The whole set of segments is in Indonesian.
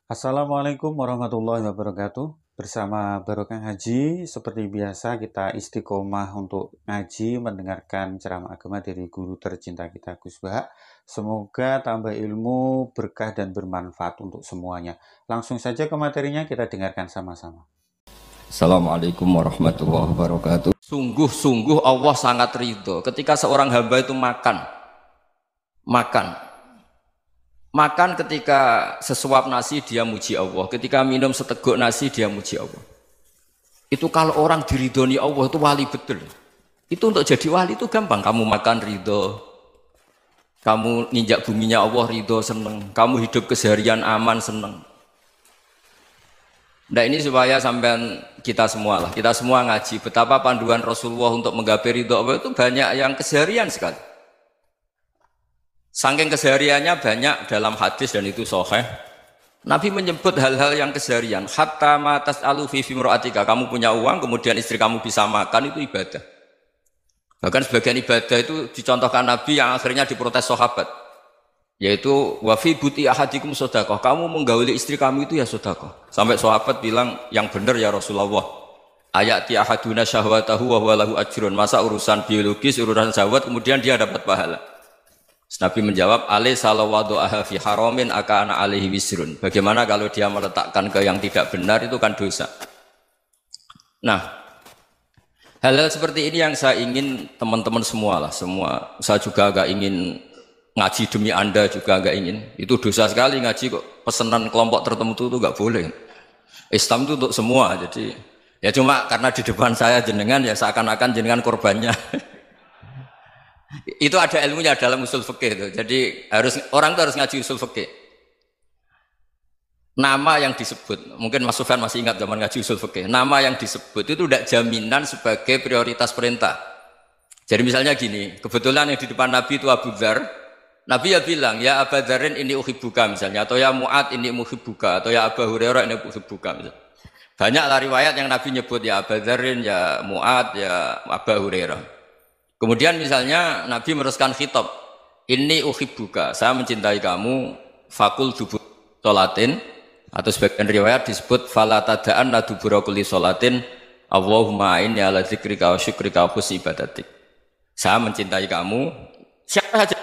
Assalamualaikum warahmatullahi wabarakatuh. Bersama Barokah Haji, seperti biasa kita istiqomah untuk ngaji, mendengarkan ceramah agama dari guru tercinta kita Gus Bah. Semoga tambah ilmu, berkah dan bermanfaat untuk semuanya. Langsung saja ke materinya kita dengarkan sama-sama. Assalamualaikum warahmatullahi wabarakatuh. Sungguh-sungguh Allah sangat ridho ketika seorang hamba itu makan. Makan ketika sesuap nasi dia muji Allah, ketika minum seteguk nasi dia muji Allah. Itu kalau orang diridhoni Allah itu wali betul. Itu untuk jadi wali itu gampang. Kamu makan ridho, kamu nginjak buminya Allah ridho seneng, kamu hidup keseharian aman seneng. Nah ini supaya sampean kita semua ngaji betapa panduan Rasulullah untuk menggapai ridho Allah itu banyak yang keseharian sekali. Saking kesehariannya banyak dalam hadis dan itu sahih. Nabi menyebut hal-hal yang keseharian. Hatta ma tas'alu fi fimra'atika. Kamu punya uang, kemudian istri kamu bisa makan, itu ibadah. Bahkan sebagian ibadah itu dicontohkan Nabi yang akhirnya diprotes sahabat. Yaitu wa fi buti ahadikum sedekah. Kamu menggauli istri kamu itu ya sedekah. Sampai sahabat bilang yang benar ya Rasulullah. Ayati ahaduna syahwatahu wa huwa lahu ajrun. Masa urusan biologis, urusan syahwat kemudian dia dapat pahala. Nabi menjawab, alaysa law wada'aha fi haramin akana alaihi wisrun. Bagaimana kalau dia meletakkan ke yang tidak benar itu kan dosa. Nah, hal-hal seperti ini yang saya ingin teman-teman semua. Saya juga agak ingin ngaji demi Anda juga agak ingin. Itu dosa sekali ngaji kok pesanan kelompok tertentu itu enggak boleh. Islam itu untuk semua. Jadi ya cuma karena di depan saya jenengan ya seakan-akan jenengan korbannya. Itu ada ilmunya dalam usul fikih itu. Jadi orang itu harus ngaji usul fikih. Nama yang disebut, mungkin Mas Sufyan masih ingat zaman ngaji usul fikih. Nama yang disebut itu tidak jaminan sebagai prioritas perintah. Jadi misalnya gini, kebetulan yang di depan Nabi itu Abu Dzar. Nabi ya bilang, ya Abu Dzarin ini uhibbuka misalnya, atau ya Mu'ad ini uhibbuka, atau ya Abu Hurairah ini uhibbuka misalnya. Banyaklah riwayat yang Nabi nyebut ya Abu Dzarin, ya Mu'ad, ya Abu Hurairah. Kemudian misalnya Nabi meneruskan khitab, ini uhibbuka, saya mencintai kamu, fakul dubur sholatin, atau sebagian riwayat disebut fala tada'an la dubura kulli sholatin, Allahumma inni ala dzikrika wa syukrika wa husni ibadatik. Saya mencintai kamu, siapa saja,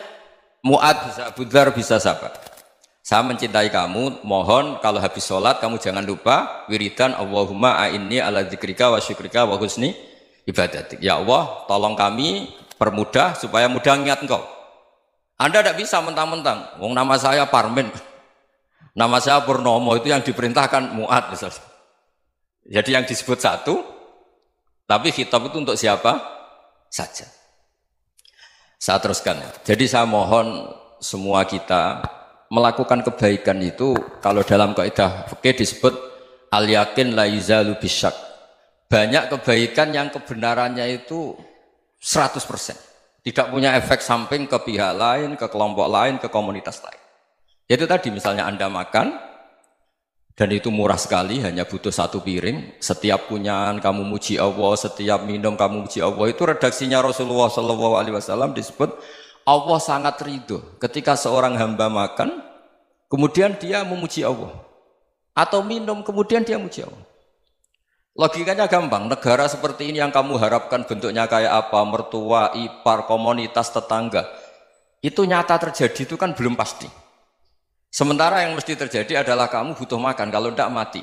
Mu'ad bisa, Abu Dzar bisa siapa. Saya mencintai kamu, mohon kalau habis sholat kamu jangan lupa wiridan Allahumma inni ala dzikrika wa syukrika wa husni ibadatik. Ya Allah, tolong kami permudah supaya mudah ingat Engkau. Anda tidak bisa mentang-mentang, wong nama saya Parmin, nama saya Purnomo, itu yang diperintahkan Mu'ad misalnya. Jadi yang disebut satu, tapi khitab itu untuk siapa saja. Saya teruskan. Jadi saya mohon semua kita melakukan kebaikan itu, kalau dalam kaidah fikih disebut al yakin la yuzalu bisyak. Banyak kebaikan yang kebenarannya itu 100%. Tidak punya efek samping ke pihak lain, ke kelompok lain, ke komunitas lain. Itu tadi misalnya Anda makan, dan itu murah sekali, hanya butuh satu piring. Setiap punyaan kamu muji Allah, setiap minum kamu muji Allah. Itu redaksinya Rasulullah SAW disebut, Allah sangat ridho ketika seorang hamba makan, kemudian dia memuji Allah. Atau minum, kemudian dia muji Allah. Logikanya gampang, negara seperti ini yang kamu harapkan bentuknya kayak apa, mertua, ipar, komunitas, tetangga, itu nyata terjadi itu kan belum pasti. Sementara yang mesti terjadi adalah kamu butuh makan, kalau tidak mati.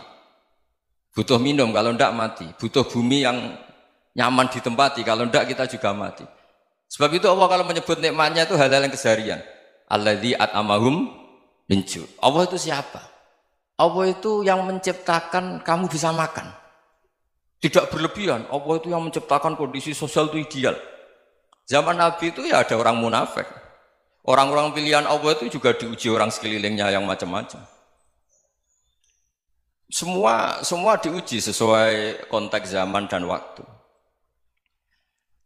Butuh minum, kalau tidak mati. Butuh bumi yang nyaman ditempati, kalau tidak kita juga mati. Sebab itu Allah kalau menyebut nikmatnya itu hal-hal yang keseharian. Alladzi at'amahum min ju'. Allah itu siapa? Allah itu yang menciptakan kamu bisa makan. Tidak berlebihan, Allah itu yang menciptakan kondisi sosial itu ideal. Zaman Nabi itu ya ada orang munafik. Orang-orang pilihan Allah itu juga diuji orang sekelilingnya yang macam-macam. Semua diuji sesuai konteks zaman dan waktu.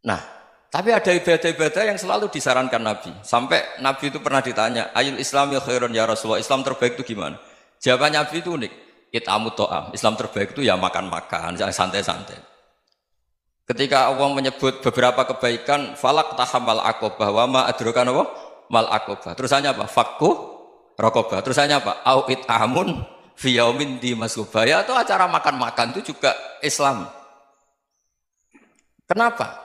Nah, tapi ada ibadah-ibadah yang selalu disarankan Nabi. Sampai Nabi itu pernah ditanya, ayul islami khairun ya Rasulullah, Islam terbaik itu gimana? Jawaban Nabi itu unik. It'amut to'am, Islam terbaik itu ya makan-makan, yang santai-santai. Ketika Allah menyebut beberapa kebaikan, falak tahamal aqobah, wa ma adrokan apa? Mal aqobah. Terusannya apa? Fakku rokobah. Terusannya apa? Au it'amun fi yaumin di masubaya atau acara makan-makan itu juga Islam. Kenapa?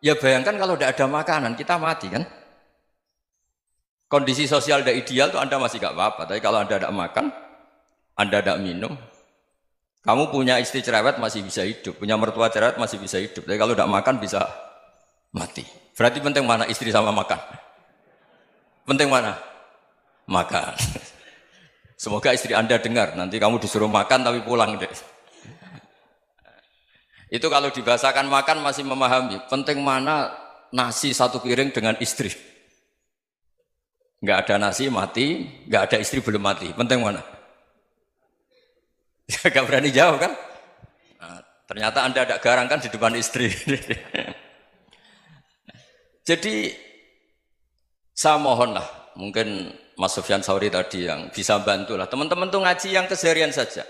Ya bayangkan kalau tidak ada makanan kita mati kan? Kondisi sosial tidak ideal tuh Anda masih gak apa-apa, tapi kalau Anda tidak makan, Anda tidak minum, kamu punya istri cerewet masih bisa hidup, punya mertua cerewet masih bisa hidup, tapi kalau tidak makan bisa mati. Berarti penting mana istri sama makan? Penting mana? Makan. Semoga istri Anda dengar, nanti kamu disuruh makan tapi pulang deh. Itu kalau dibahasakan makan masih memahami. Penting mana nasi satu piring dengan istri. Nggak ada nasi mati, nggak ada istri belum mati. Penting mana? Gak berani jawab kan? Nah, ternyata Anda ada garang kan di depan istri. Jadi saya mohonlah, mungkin Mas Sufyan Sauri tadi yang bisa bantulah. Teman-teman tuh ngaji yang keseharian saja.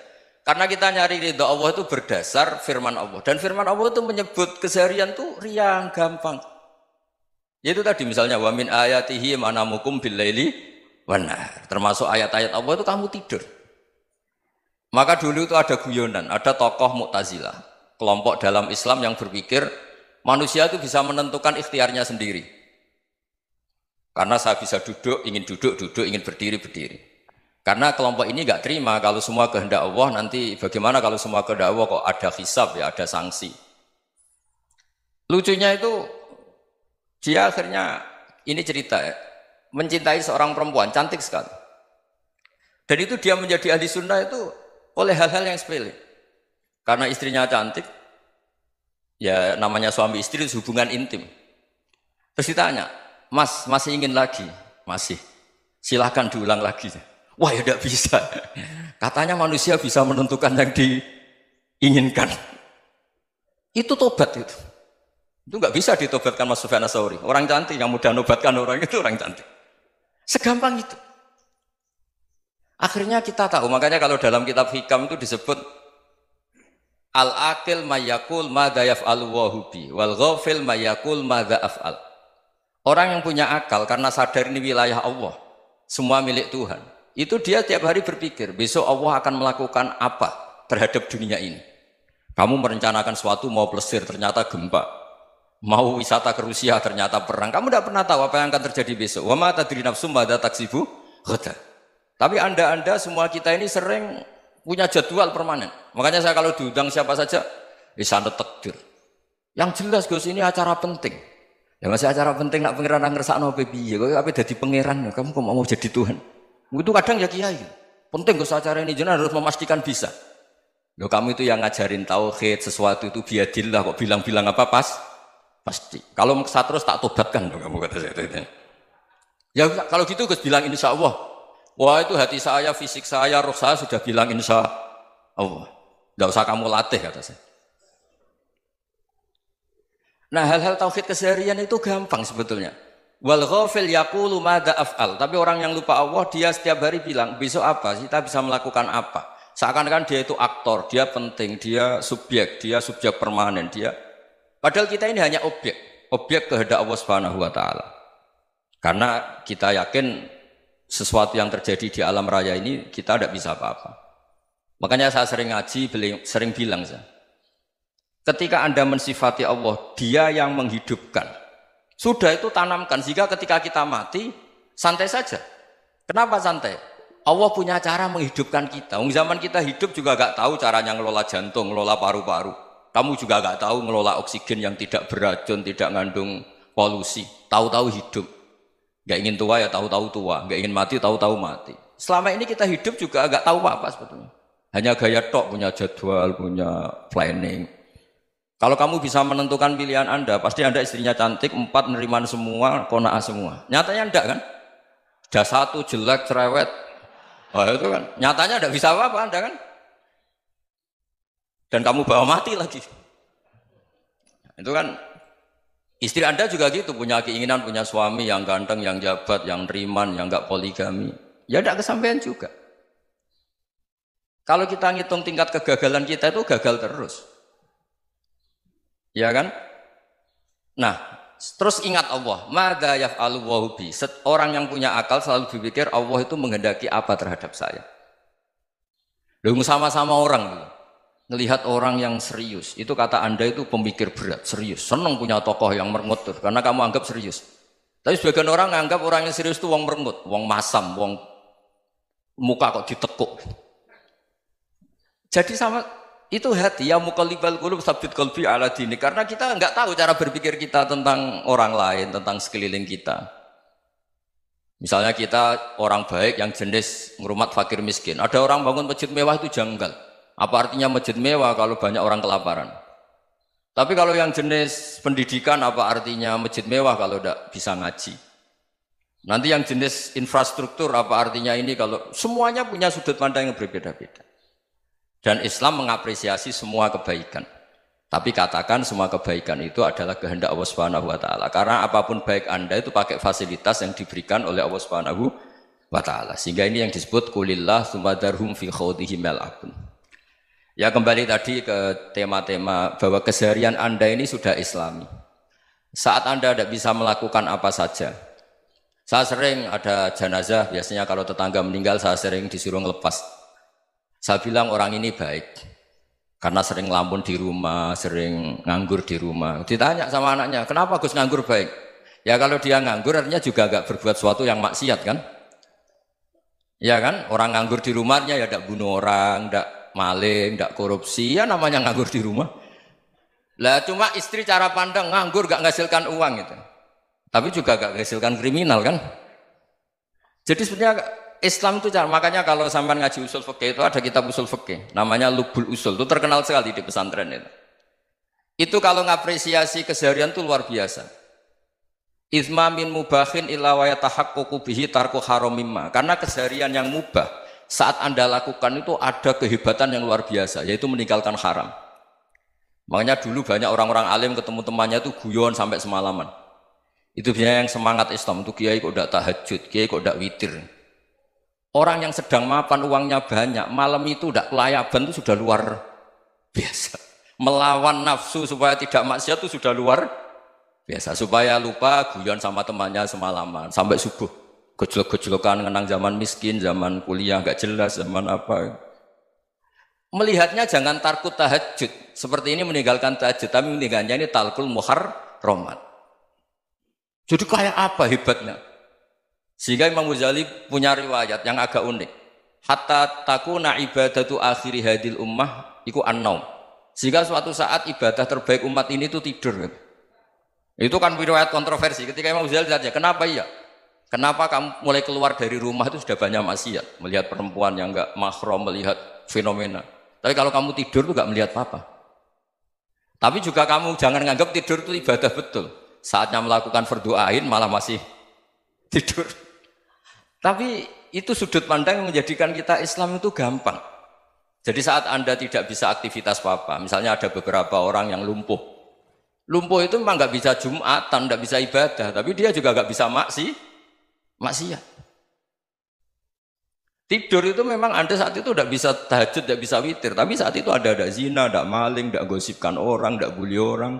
Karena kita nyari ridha Allah itu berdasar firman Allah. Dan firman Allah itu menyebut keseharian tuh riang, gampang. Yaitu tadi misalnya wa min ayatihi manamukum bil laili wan nahar. Termasuk ayat-ayat Allah itu kamu tidur. Maka dulu itu ada guyonan, ada tokoh Mu'tazilah, kelompok dalam Islam yang berpikir manusia itu bisa menentukan ikhtiarnya sendiri. Karena saya bisa duduk, ingin duduk, ingin berdiri, berdiri. Karena kelompok ini nggak terima kalau semua kehendak Allah, nanti bagaimana kalau semua kehendak Allah kok ada hisab ya, ada sanksi. Lucunya itu dia akhirnya ini cerita ya, mencintai seorang perempuan cantik sekali. Dan itu dia menjadi ahli sunnah itu oleh hal-hal yang sepele. Karena istrinya cantik, ya namanya suami istri hubungan intim. Terus ditanya, Mas masih ingin lagi? Masih. Silahkan diulang lagi. Wah ya tidak bisa. Katanya manusia bisa menentukan yang diinginkan. Itu tobat itu. Itu nggak bisa ditobatkan Mas Sufyan Ats-Tsauri. Orang cantik yang mudah nobatkan orang itu orang cantik. Segampang itu. Akhirnya kita tahu, makanya kalau dalam kitab Hikam itu disebut al-aqil mayyakul madza yaf'alu wa hubi wal ghafil mayyakul madza af'al. Orang yang punya akal karena sadar ini wilayah Allah, semua milik Tuhan. Itu dia tiap hari berpikir, besok Allah akan melakukan apa terhadap dunia ini. Kamu merencanakan sesuatu mau plesir, ternyata gempa. Mau wisata ke Rusia, ternyata perang. Kamu tidak pernah tahu apa yang akan terjadi besok. Wa ma tadri nafsum madza taksibu ghadan. Tapi anda semua kita ini sering punya jadwal permanen. Makanya saya kalau diundang siapa saja, sanad takdir. Yang jelas Gus ini acara penting. Ya masih acara penting nak pangeran ngersakno piye? Kok ape dadi pangeran? Kamu kok mau jadi Tuhan? Itu kadang ya kiai. Penting Gus acara ini jenengan harus memastikan bisa. Loh kamu itu yang ngajarin tauhid, sesuatu itu biadillah kok bilang-bilang apa pasti. Kalau maksa terus tak tobatkan loh kamu kata saya. Ya kalau gitu Gus bilang insya Allah. Wah itu hati saya, fisik saya, roh saya sudah bilang insya Allah. Tidak usah kamu latih kata saya. Nah hal-hal tauhid keseharian itu gampang sebetulnya. Wal ghafil yaqulu madza af'al. Tapi orang yang lupa Allah dia setiap hari bilang besok apa? Kita bisa melakukan apa? Seakan-akan dia itu aktor, dia penting, dia subjek permanen, dia. Padahal kita ini hanya objek kehendak Allah Subhanahu wa taala. Karena kita yakin sesuatu yang terjadi di alam raya ini kita tidak bisa apa-apa. Makanya saya sering ngaji, sering bilang saya. Ketika Anda mensifati Allah, Dia yang menghidupkan. Sudah itu tanamkan sehingga ketika kita mati santai saja. Kenapa santai? Allah punya cara menghidupkan kita. Zaman kita hidup juga gak tahu caranya ngelola jantung, ngelola paru-paru. Kamu juga gak tahu ngelola oksigen yang tidak beracun, tidak mengandung polusi. Tahu-tahu hidup. Gak ingin tua ya tahu-tahu tua, gak ingin mati tahu-tahu mati. Selama ini kita hidup juga gak tahu apa sebetulnya. Hanya gaya tok, punya jadwal, punya planning. Kalau kamu bisa menentukan pilihan Anda, pasti Anda istrinya cantik, 4 neriman semua, kona'ah semua. Nyatanya enggak kan? Sudah 1 jelek, cerewet. Oh itu kan, nyatanya enggak bisa apa-apa Anda kan? Dan kamu bawa mati lagi. Itu kan, istri Anda juga gitu, punya keinginan, punya suami yang ganteng, yang jabat, yang neriman, yang enggak poligami. Ya enggak kesampaian juga. Kalau kita ngitung tingkat kegagalan kita itu gagal terus. Ya kan? Nah, terus ingat Allah, madza yaf'alu wa bi. Orang yang punya akal selalu berpikir Allah itu menghendaki apa terhadap saya. Lalu sama-sama orang gitu. Ngelihat orang yang serius, itu kata Anda itu pemikir berat, serius. Senang punya tokoh yang merengut tuh, karena kamu anggap serius. Tapi sebagian orang anggap orang yang serius itu wong merengut, wong masam, wong muka kok ditekuk. Jadi sama itu hati ya muqallibal qulub tsabbit qalbi ala dini, karena kita enggak tahu cara berpikir kita tentang orang lain, tentang sekeliling kita. Misalnya kita orang baik yang jenis ngrumat fakir miskin. Ada orang bangun masjid mewah itu janggal. Apa artinya masjid mewah kalau banyak orang kelaparan? Tapi kalau yang jenis pendidikan apa artinya masjid mewah kalau tidak bisa ngaji? Nanti yang jenis infrastruktur apa artinya ini kalau semuanya punya sudut pandang yang berbeda-beda. Dan Islam mengapresiasi semua kebaikan. Tapi katakan semua kebaikan itu adalah kehendak Allah Subhanahu wa taala. Karena apapun baik Anda itu pakai fasilitas yang diberikan oleh Allah Subhanahu wa taala. Sehingga ini yang disebut kulillah sumadarhum fi khawdihim yal'abun. Ya kembali tadi ke tema-tema bahwa keseharian Anda ini sudah Islami. Saat Anda tidak bisa melakukan apa saja. Saya sering ada jenazah, biasanya kalau tetangga meninggal saya sering disuruh ngelepas. Saya bilang orang ini baik. Karena sering ngelamun di rumah, sering nganggur di rumah. Ditanya sama anaknya, kenapa Gus nganggur baik? Ya kalau dia nganggur artinya juga agak berbuat sesuatu yang maksiat kan? Ya kan? Orang nganggur di rumahnya ya tidak bunuh orang, tidak maling, tidak korupsi, ya namanya nganggur di rumah. Lah cuma istri cara pandang nganggur gak menghasilkan uang itu. Tapi juga gak menghasilkan kriminal kan? Jadi sebenarnya Islam itu cara, makanya kalau sampai ngaji usul fikih itu ada kitab usul fikih, namanya Lubul Usul, itu terkenal sekali di pesantren itu. Itu kalau ngapresiasi keseharian itu luar biasa. Izma min mubahin illa wa yatahaqqaqu bihi tarku haramimma. Karena keseharian yang mubah saat Anda lakukan itu ada kehebatan yang luar biasa, yaitu meninggalkan haram. Makanya dulu banyak orang-orang alim ketemu temannya itu guyon sampai semalaman. Itu biasanya yang semangat Islam itu kiai kok tidak tahajud, kiai kok tidak witir. Orang yang sedang mapan uangnya banyak, malam itu tidak kelayaban itu sudah luar biasa. Melawan nafsu supaya tidak maksiat itu sudah luar biasa. Supaya lupa guyon sama temannya semalaman sampai subuh. Gejlok-gejlokan ngenang zaman miskin, zaman kuliah nggak jelas, zaman apa. Melihatnya jangan tarkut tahajud. Seperti ini meninggalkan tahajud, tapi meninggalkannya ini talkul muharramat. Jadi kayak apa hebatnya? Sehingga Imam Ghazali punya riwayat yang agak unik. Hatta takuna ibadatu akhiri hadil ummah iku an-naum. Sehingga suatu saat ibadah terbaik umat ini itu tidur. Itu kan riwayat kontroversi. Ketika Imam Ghazali tanya, kenapa iya? Kenapa kamu mulai keluar dari rumah itu sudah banyak maksiat? Melihat perempuan yang enggak mahram, melihat fenomena. Tapi kalau kamu tidur itu enggak melihat apa-apa. Tapi juga kamu jangan nganggap tidur itu ibadah betul. Saatnya melakukan fardu ain malah masih tidur. Tapi itu sudut pandang yang menjadikan kita Islam itu gampang. Jadi saat Anda tidak bisa aktivitas apa-apa, misalnya ada beberapa orang yang lumpuh. Lumpuh itu memang nggak bisa Jumatan, nggak bisa ibadah, tapi dia juga nggak bisa maksiat. Tidur itu memang Anda saat itu tidak bisa tahajud, tidak bisa witir, tapi saat itu ada zina, ada maling, tidak gosipkan orang, tidak bully orang,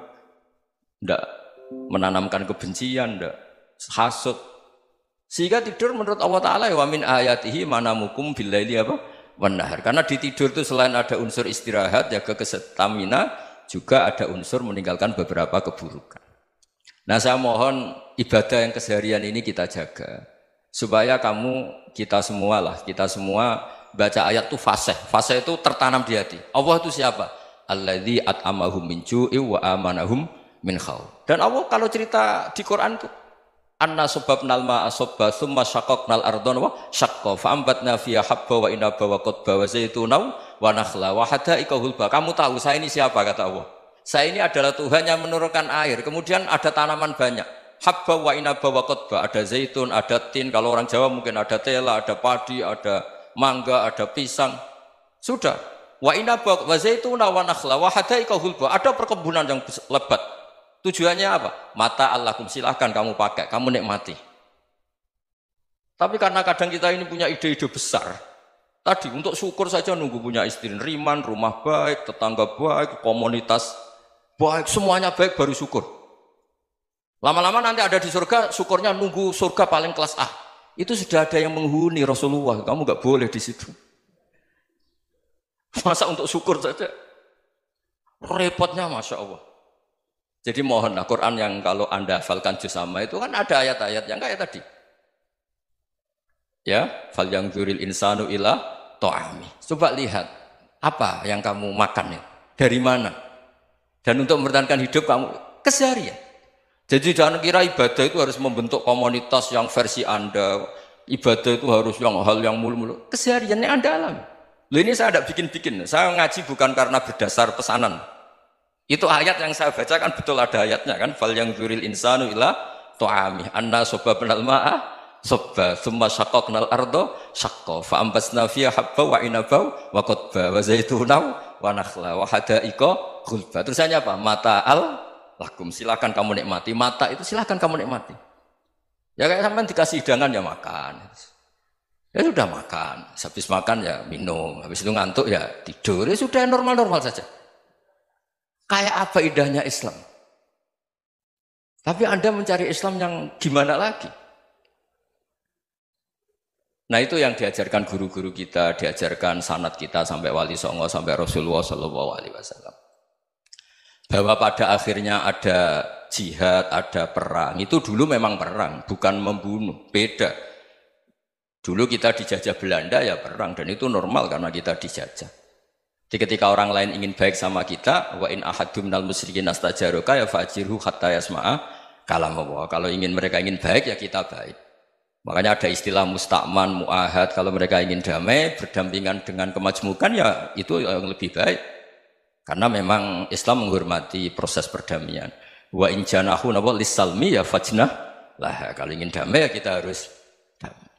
tidak menanamkan kebencian, tidak hasud. Sehingga tidur menurut Allah Ta'ala wa min ayatihi manamukum billaili apa? Wan nahar. Karena di tidur itu selain ada unsur istirahat, jaga kestamina, juga ada unsur meninggalkan beberapa keburukan. Nah saya mohon ibadah yang keseharian ini kita jaga. Supaya kita semua baca ayat itu fasih. Fasih itu tertanam di hati. Allah itu siapa? Alladzi at'amahum min ju'i wa amanahum min khauf. Dan Allah kalau cerita di Quran itu anna sababnal ma'a sabba thumma syaqaqnal ardha wa syaqqa fa ambatna fiha habba wa inaba wa qadba wa zaituna wa nakhla wa hadaika hulba. Kamu tahu saya ini siapa kata Allah? Saya ini adalah Tuhan yang menurunkan air, kemudian ada tanaman banyak. Habba wa inaba wa qadba, ada zaitun, ada tin, kalau orang Jawa mungkin ada tela, ada padi, ada mangga, ada pisang. Sudah. Wa inaba wa zaituna wa nakhla wa hadaika hulba. Ada perkebunan yang lebat. Tujuannya apa? Mata Allahum, silahkan kamu pakai, kamu nikmati. Tapi karena kadang kita ini punya ide-ide besar. Tadi untuk syukur saja nunggu punya istri riman, rumah baik, tetangga baik, komunitas baik, semuanya baik baru syukur. Lama-lama nanti ada di surga, syukurnya nunggu surga paling kelas A. Itu sudah ada yang menghuni Rasulullah, kamu nggak boleh di situ. Masa untuk syukur saja repotnya Masya Allah. Jadi mohonlah Quran yang kalau Anda hafalkan juz amma itu kan ada ayat-ayat yang kayak tadi. Ya, fal yang dzuril insanu ila ta'ami. Coba lihat apa yang kamu makan ya? Dari mana? Dan untuk mempertahankan hidup kamu keseharian. Jadi jangan kira ibadah itu harus membentuk komunitas yang versi Anda. Ibadah itu harus yang hal yang mulu-mulu. Kesehariannya Anda alami. Loh ini saya tidak bikin-bikin. Saya ngaji bukan karena berdasar pesanan. Itu ayat yang saya baca kan betul ada ayatnya kan. Fal yang dzuril insanu ila ta'ami. Anna soba benal ma'ah. Sobba, thumma syaqaqnal ardo syaqqa, fa'ambasna fiha habba wa inabau wa qadba wa zaituna wa nakhla wa hadaiqa ghulba. Terusannya apa? Mata'al lakum, silakan kamu nikmati. Mata itu silakan kamu nikmati. Ya kayak sampean dikasih hidangan ya makan. Ya sudah makan, habis makan ya minum, habis itu ngantuk ya tidur. Ya sudah normal-normal saja. Kayak apa indahnya Islam? Tapi Anda mencari Islam yang gimana lagi? Nah itu yang diajarkan guru-guru kita, diajarkan sanad kita sampai Wali Songo, sampai Rasulullah SAW. Bahwa pada akhirnya ada jihad, ada perang. Itu dulu memang perang, bukan membunuh, beda. Dulu kita dijajah Belanda ya perang, dan itu normal karena kita dijajah. Jadi ketika orang lain ingin baik sama kita, wa in ahadum minal musyrikin astajaroka ya fajirhu hatta yasma'a kalam Allah. Kalau mereka ingin baik ya kita baik. Makanya ada istilah mustakman, mu'ahad. Kalau mereka ingin damai, berdampingan dengan kemajmukan, ya itu yang lebih baik. Karena memang Islam menghormati proses perdamaian. Wa in janahu nawa lissalmi ya fajnah lah. Kalau ingin damai, ya kita harus damai.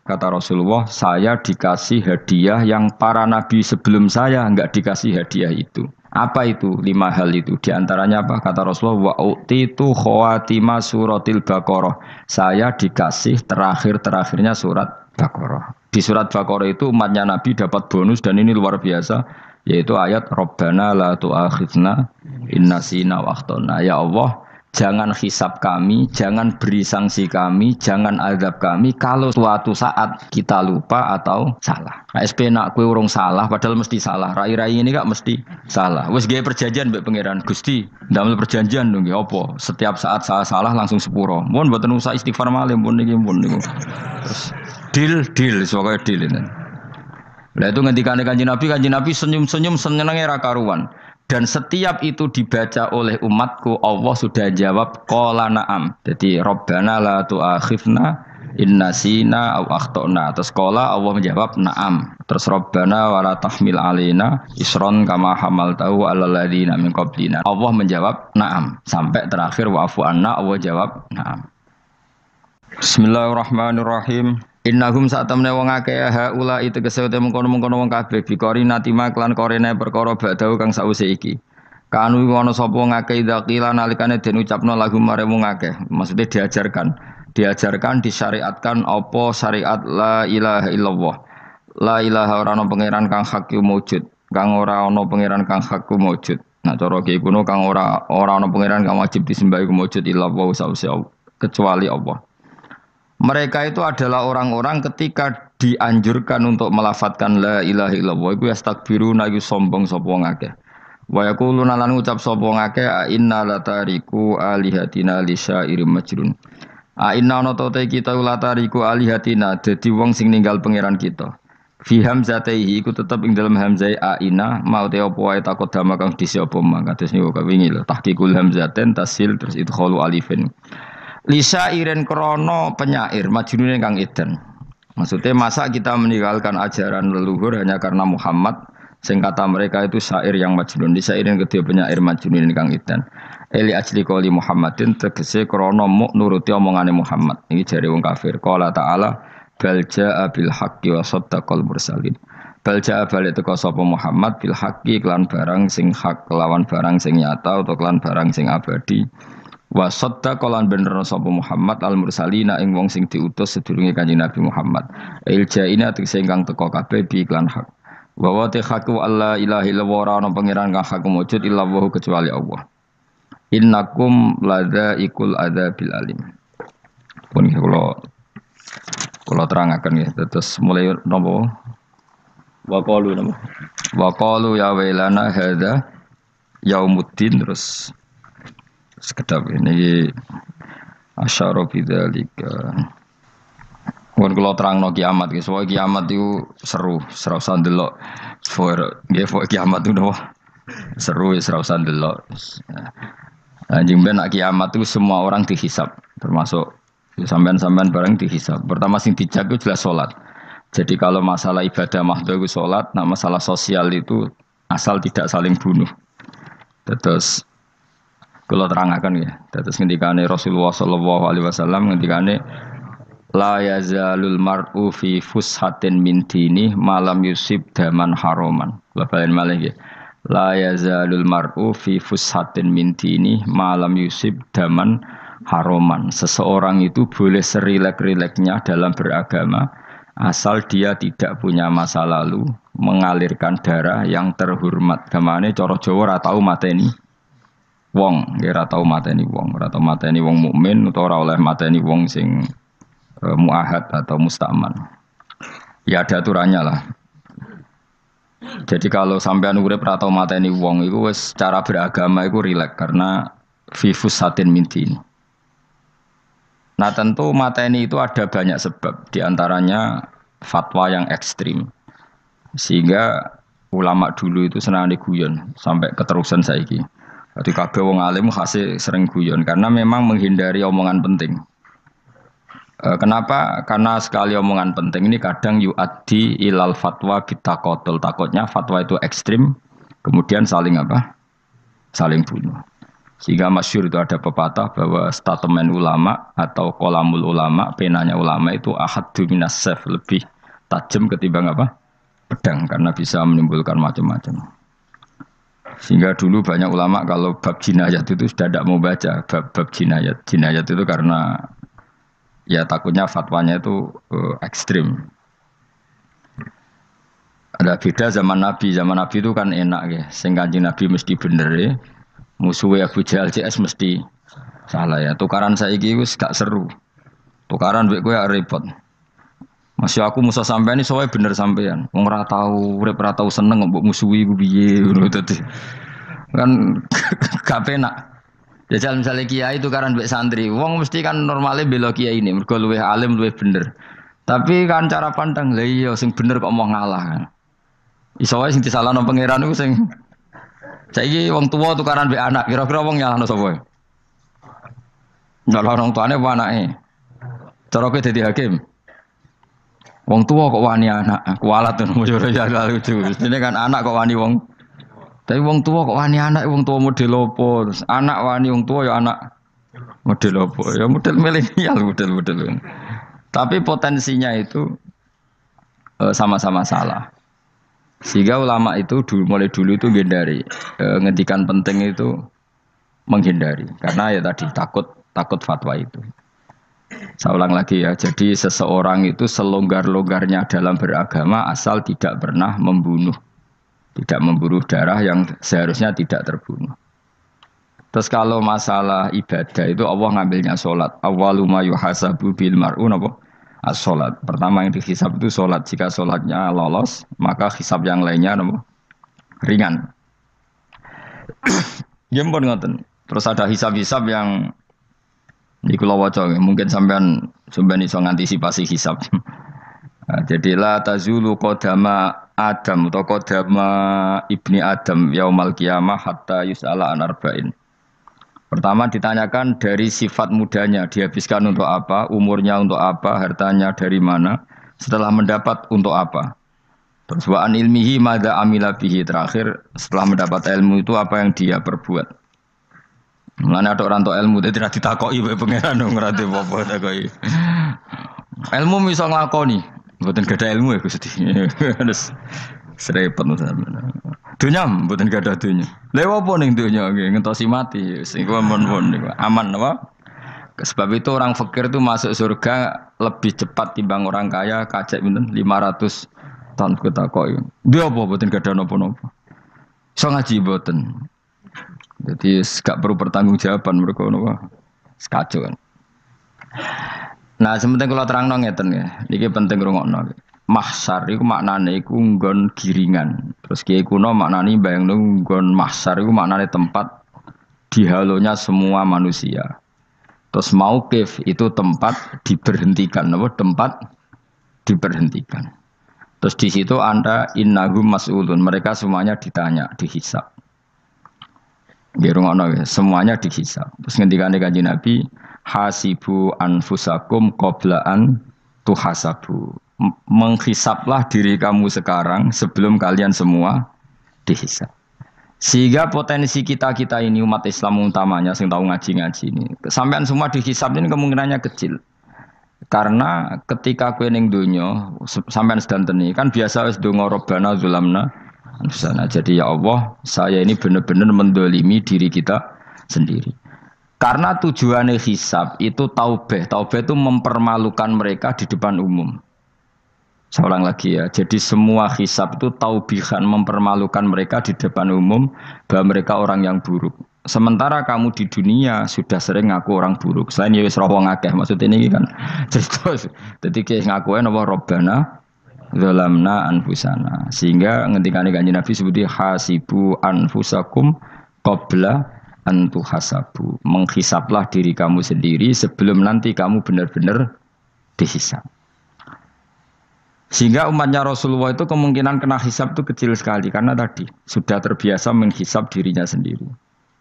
Kata Rasulullah, saya dikasih hadiah yang para nabi sebelum saya enggak dikasih hadiah itu. Apa itu? 5 hal itu. Di antaranya apa? Kata Rasulullah, wa utitu khawatima suratil Baqarah. Saya dikasih terakhirnya surat Baqarah. Di surat Baqarah itu umatnya Nabi dapat bonus dan ini luar biasa, yaitu ayat Rabbana la tu'akhidna in nasina wa akhtana. Ya Allah, jangan hisab kami, jangan beri sanksi kami, jangan azab kami kalau suatu saat kita lupa atau salah. SP nak kue urung salah, padahal mesti salah. Rai-rai ini gak mesti salah. Wes gaya perjanjian mbek pangeran Gusti, ndamel perjanjian dong ya apa? Setiap saat saya salah langsung sepuro. Mohon mboten usah istighfar malih pun niku. Terus deal, soalnya deal ini. Lah itu ngendikane Kanjeng Nabi senyum-senyum senenge ra karuan. Dan setiap itu dibaca oleh umatku, Allah sudah jawab qala na'am. Jadi Rabbana la tu'akhifna in nasina aw akhtana. Terus qala Allah menjawab na'am. Terus Rabbana wa la tahmil alaina isron kama hamaltahu 'alal ladzina min qablina. Allah menjawab na'am sampai terakhir wa'fu anna, Allah jawab na'am. Bismillahirrahmanirrahim. Innahum sa'tamne wong akeh haula itu kesete mengkono-mengkono wong kabeh bikori natima klan korene perkara badau kang sause iki. Kanu ana sapa ngakeh dzakila nalikane den ucapno lagu mare wong akeh. Maksudnya diajarkan disyariatkan apa syariat la ilaha illallah. La ilaha ora ana pangeran kang hak wujud, kang ora ana pangeran kang hak wujud. Nah cara iki kuno kang ora ana pangeran kang wajib disembah iku wujud illallah sause kecuali Allah. Mereka itu adalah orang-orang ketika dianjurkan untuk melafadzkan la ilaha illallah iku yastakbiruna iku sombong sapa ngakeh. Wa yaquluna lan ngucap sapa ngakeh inna latariku alihatina lisairim majrun. Inna ana te kita latariku alihatina dadi wong sing ninggal pangeran kita. Fi hamzataihi iku tetep ing dalam hamzai aina mau te apa wae takut dama kang disi apa mang kados niku kawingi lho tahqiqul hamzaten tasil terus idkhalu alifin. Lisa iren krono penyair majnune kang edan. Maksudnya masa kita meninggalkan ajaran leluhur hanya karena Muhammad, sing kata mereka itu syair yang majnun. Lisa iren kedua penyair majnune kang edan. Eli ajli qoli Muhammadin tegese krono muk nuruti omongane Muhammad. Ini jare wong kafir. Qala ta'ala bal jaa bil haqqi wa saddaqal mursalin. Bal jaa balik teko sapa Muhammad bil haqqi kelan barang sing hak kelawan barang sing nyata utawa kelan barang sing abadi. Wa saddaqa lan bener sapa Muhammad al mursalina ing wong sing diutus sedurunge Kanjeng Nabi Muhammad. Iljaina tegese ingkang teka kabeh bi iklan hak. Wa wa haqqu alla ilaha illallah ana pangeran kang hak wujud illallah kecuali Allah. Innakum ladzaikul adzabil alim. Pun kula terangaken ya terus mulai napa Waqalu nama. Waqalu ya wailana hadza yaumuddin terus sekedap ini asyara bidzalika. Mun kula terangno kiamat iki, soal kiamat itu seru, ora usah ndelok. Nggih, kiamat itu nopo? Seru wis ora usah ndelok. Anjing ben kiamat itu semua orang dihisab, termasuk sampean-sampean bareng dihisab. Pertama sing dijak itu jelas salat. Jadi kalau masalah ibadah mahdhu itu salat, nah masalah sosial itu asal tidak saling bunuh. Terus kula terangaken ya. Terus ngendikane Rasulullah sallallahu alaihi wasallam ngendikane la yazalul mar'u fi fushatin min dini malam yusib daman haroman. Bapak malih nggih. La yazalul mar'u fi fushatin min dini malam yusib daman haroman. Seseorang itu boleh serilek-rileknya dalam beragama asal dia tidak punya masa lalu mengalirkan darah yang terhormat. Gamane cara Jawa ora tau mateni wong, nggih ora tau mateni wong, ora tau mateni wong mukmin utawa ora oleh mateni wong sing muahad atau musta'man. Ya ada aturannya lah. Jadi kalau sampean urip ra tau mateni wong iku wis cara beragama iku rileks karena fifus satin mintin. Nah tentu mateni itu ada banyak sebab, diantaranya fatwa yang ekstrim. Sehingga ulama dulu itu senang diguyon sampai keterusan saiki. Jadi kabeh wong alim khase sering guyon karena memang menghindari omongan penting. Kenapa? Karena sekali omongan penting ini kadang yu'addi ilal fatwa bitaqatul. Takutnya fatwa itu ekstrim, kemudian saling apa? Saling bunuh. Sehingga masyhur itu ada pepatah bahwa statement ulama atau kolamul ulama, penanya ulama itu ahaddu minas sayf, lebih tajam ketimbang apa? Pedang, karena bisa menimbulkan macam-macam. Sehingga dulu banyak ulama kalau bab jinayat itu sudah tidak mau baca bab jinayat. Jinayat itu karena ya takutnya fatwanya itu ekstrim. Ada beda zaman Nabi itu kan enak ya. Sing Kanjeng Nabi mesti bener ya. Musuhnya Abu Jahal CS mesti salah ya. Tukaran saiki wis gak seru. Tukaran mbek kowe repot. Masih aku musuh sampean iki sowe bener sampean. Wong ora tau urip ora tau seneng mbok musuhi ku piye ngono dadi. Kan gak penak. Jajal misalnya kiai itu karena mbek santri, wong mesti kan normalnya bela kiai ini, mergo luwih alim luwih bener. Tapi kan cara pandang, lah iya sing bener kok mau ngalah kan. Iso wae sing disalahno pangeran iku sing saiki wong tuwa tukaran mbek anak, kira-kira wong nyalahno sapa? Nyalahno wong tuane apa anake? Cara kowe dadi hakim. Wong tuwa kok wani anak, kualat to ya lucu. Ini kan anak kok wani wong. Tapi wong tua kok wani anak, wong tua model opo? Anak wani wong tua ya anak model opo? Ya model milenial, model. Tapi potensinya itu sama-sama salah. Sehingga ulama itu mulai dulu itu menghindari ngendikan penting itu menghindari karena ya tadi takut fatwa itu. Saya ulang lagi ya. Jadi seseorang itu selonggar-longgarnya dalam beragama asal tidak pernah membunuh. Tidak membunuh darah yang seharusnya tidak terbunuh. Terus kalau masalah ibadah itu Allah ngambilnya sholat. Awwalu ma yuhasabu bil mar'u napa? As-sholat. Pertama yang dihisab itu sholat. Jika sholatnya lolos, maka hisab yang lainnya napa? Ringan. Gempon ngoten. Terus ada hisab-hisab yang di kula waca mungkin sampean iso ngantisipasi hisab. Jadi la tazulu qadama Adam atau qadama ibni Adam yaumal qiyamah hatta yus'ala an arba'in. Pertama ditanyakan dari sifat mudanya, dihabiskan untuk apa, umurnya untuk apa, hartanya dari mana, setelah mendapat untuk apa. Terus wa an ilmihi madza amila bihi, terakhir setelah mendapat ilmu itu apa yang dia perbuat. Mulane ada orang tok ilmu dadi ra ditakoki wae pangeran ora apa takoki. Ilmu iso nglakoni. Mboten gadah ilmu ya Gusti. Terus serepet sampeyan. Dunya mboten gadah dunya. Lha opo ning dunya nggih ngentosi mati sing aman apa? Sebab itu orang fakir itu masuk surga lebih cepat timbang orang kaya kacek pinten 500 tahun ketakoki. Dia apa mboten gadah napa-napa. Iso ngaji mboten. Jadi gak perlu pertanggungjawaban mereka napa. Sekacau kan. Nah, sementing kalau terang ngeten ya, ini penting rungokno. mahsyar iku maknane iku nggon giringan. Terus kiai kuno maknane bayangno nggon mahsyar iku maknane tempat dihalonya semua manusia. Terus mauqif itu tempat diberhentikan, apa? Tempat diberhentikan. Terus di situ Anda innahum mas'ulun, mereka semuanya ditanya, dihisab. Semuanya dihisab. Terus ngendikane Kanjeng Nabi, hasibu anfusakum qabla an tuhasabu. Menghisablah diri kamu sekarang sebelum kalian semua dihisab. Sehingga potensi kita ini umat Islam utamanya yang tahu ngaji-ngaji ini, sampean semua dihisab ini kemungkinannya kecil. Karena ketika kowe ning donya sampean sedanteni kan biasa wis donga Rabbana zulamna anfusana. Jadi ya Allah, saya ini benar-benar mendolimi diri kita sendiri. Karena tujuannya hisab itu taubah. Taubah itu mempermalukan mereka di depan umum. Seorang lagi ya. Jadi semua hisab itu taubihan, mempermalukan mereka di depan umum bahwa mereka orang yang buruk. Sementara kamu di dunia sudah sering ngaku orang buruk. Selain ya wis roh wong akeh, maksud ini kan cerita. Jadi kayak ngakuin apa Rabbana zalamna anfusana. Sehingga ngendikane Kanjeng Nabi sebuti hasibu anfusakum qabla an tuhasabu. Menghisablah diri kamu sendiri sebelum nanti kamu benar-benar dihisab. Sehingga umatnya Rasulullah itu kemungkinan kena hisab itu kecil sekali karena tadi sudah terbiasa menghisab dirinya sendiri.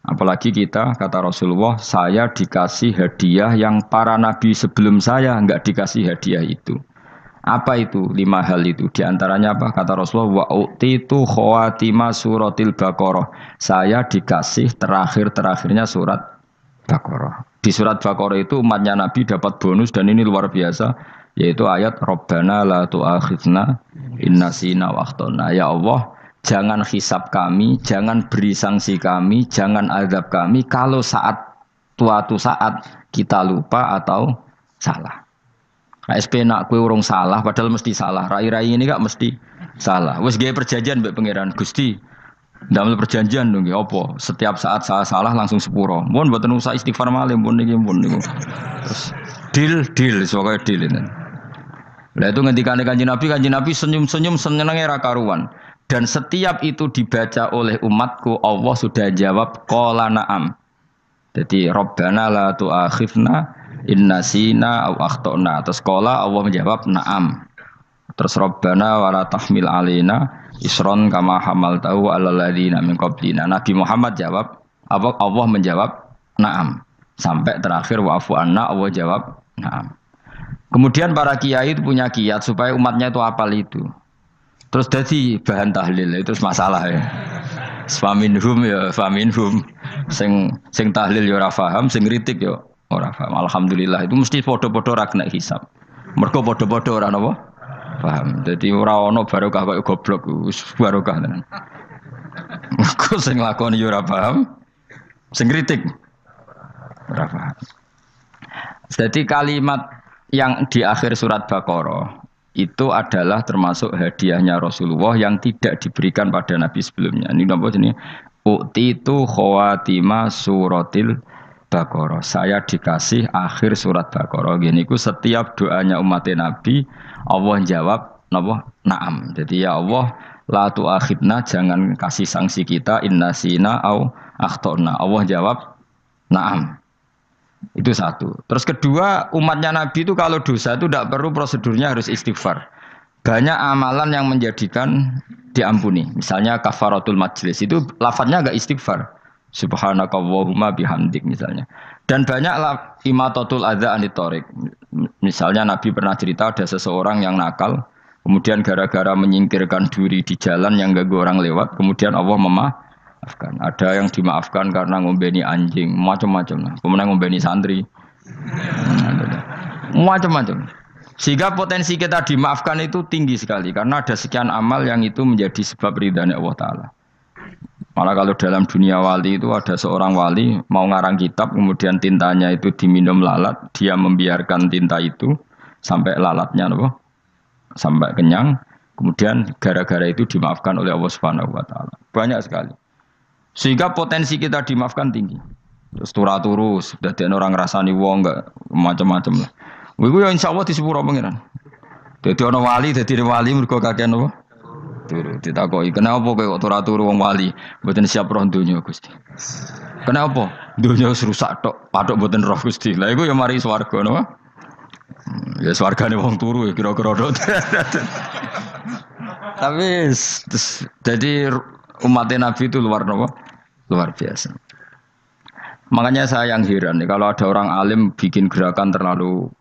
Apalagi kita, kata Rasulullah, saya dikasih hadiah yang para nabi sebelum saya enggak dikasih hadiah itu. Apa itu? 5 hal itu. Di antaranya apa? Kata Rasulullah, wa utitu khawatima suratil Baqarah. Saya dikasih terakhirnya surat Baqarah. Di surat Baqarah itu umatnya Nabi dapat bonus dan ini luar biasa. Yaitu ayat Rabbana la tu'akhidna innasina wa akhtana. Ya Allah, jangan hisab kami, jangan beri sanksi kami, jangan azab kami kalau suatu saat kita lupa atau salah. SP nak kue urung salah padahal mesti salah. Rai-rai ini gak mesti salah. Wes gawe perjanjian mbek pangeran Gusti. Ndamel perjanjian dong nggih apa? Setiap saat salah langsung sepuro. Mun mboten usah istighfar malih mun niku. Terus deal soalnya deal ini. Lah itu ngendikane Kanjeng Nabi senyum-senyum senenge ra karuan. Dan setiap itu dibaca oleh umatku, Allah sudah jawab qala na'am. Jadi Rabbana la tu'akhidna in nasina aw akhtana. Terus qala Allah menjawab na'am. Terus Rabbana wa la tahmil alaina isron kama hamaltahu 'alal ladzina min qablina. Nabi Muhammad jawab, Allah menjawab na'am. Sampai terakhir wa'fu anna, Allah jawab na'am. Kemudian para kiai itu punya kiat supaya umatnya itu hafal itu. Terus jadi bahan tahlil itu masalah ya. Faminhum ya faminhum. Sing tahlil ya ora paham, sing kritik ya ora paham. Alhamdulillah itu mesti padha-padha ra kena hisab. Mergo padha-padha ora napa? Paham. Dadi ora ana barokah kaya goblok wis barokah tenan. Mergo sing lakoni ya ora paham, sing kritik ora paham. Jadi kalimat yang di akhir surat Baqarah itu adalah termasuk hadiahnya Rasulullah yang tidak diberikan pada Nabi sebelumnya. Ini apa ini? Utitu khawatima suratil Baqarah. Saya dikasih akhir surat Baqarah. Gini ku setiap doanya umat Nabi Allah jawab napa? Naam. Jadi ya Allah la tu'akhidna, jangan kasih sanksi kita innasina au akhtona. Allah jawab naam. Itu satu. Terus kedua, umatnya Nabi itu kalau dosa itu tidak perlu prosedurnya harus istighfar. Banyak amalan yang menjadikan diampuni. Misalnya kafaratul majlis itu lafadznya agak istighfar. Subhanakallahumma bihamdik misalnya. Dan banyak imatatul adza anit thoriq. Misalnya Nabi pernah cerita ada seseorang yang nakal, kemudian gara-gara menyingkirkan duri di jalan yang ganggu orang lewat, kemudian Allah memaafkan. Ada yang dimaafkan karena ngombeni anjing, macam-macam lah. Kemudian ngombeni santri, macam-macam. Sehingga potensi kita dimaafkan itu tinggi sekali karena ada sekian amal yang itu menjadi sebab ridhanya Allah Taala. Malah kalau dalam dunia wali itu ada seorang wali mau ngarang kitab, kemudian tintanya itu diminum lalat, dia membiarkan tinta itu sampai lalatnya sampai kenyang, kemudian gara-gara itu dimaafkan oleh Allah Subhanahu Wa Taala. Banyak sekali. Sehingga potensi kita dimaafkan tinggi. Terus turu sudah ada orang rasani wong enggak macam-macam lah. Iku ya insyaallah di sepuro pangeran. Dadi ana wali mergo kakean apa? Turu ditakoki, "Kenapa kowe kok ora turu wong wali? Mboten siap roh donya, Gusti." "Kenapa?" "Donya wis rusak tok, patok mboten roh, Gusti." Lah iku ya mari swarga napa? Ya swargane wong turu ya kira-kira tok. Tapi jadi umat Nabi itu luar napa? Luar biasa. Makanya saya yang heran nih kalau ada orang alim bikin gerakan terlalu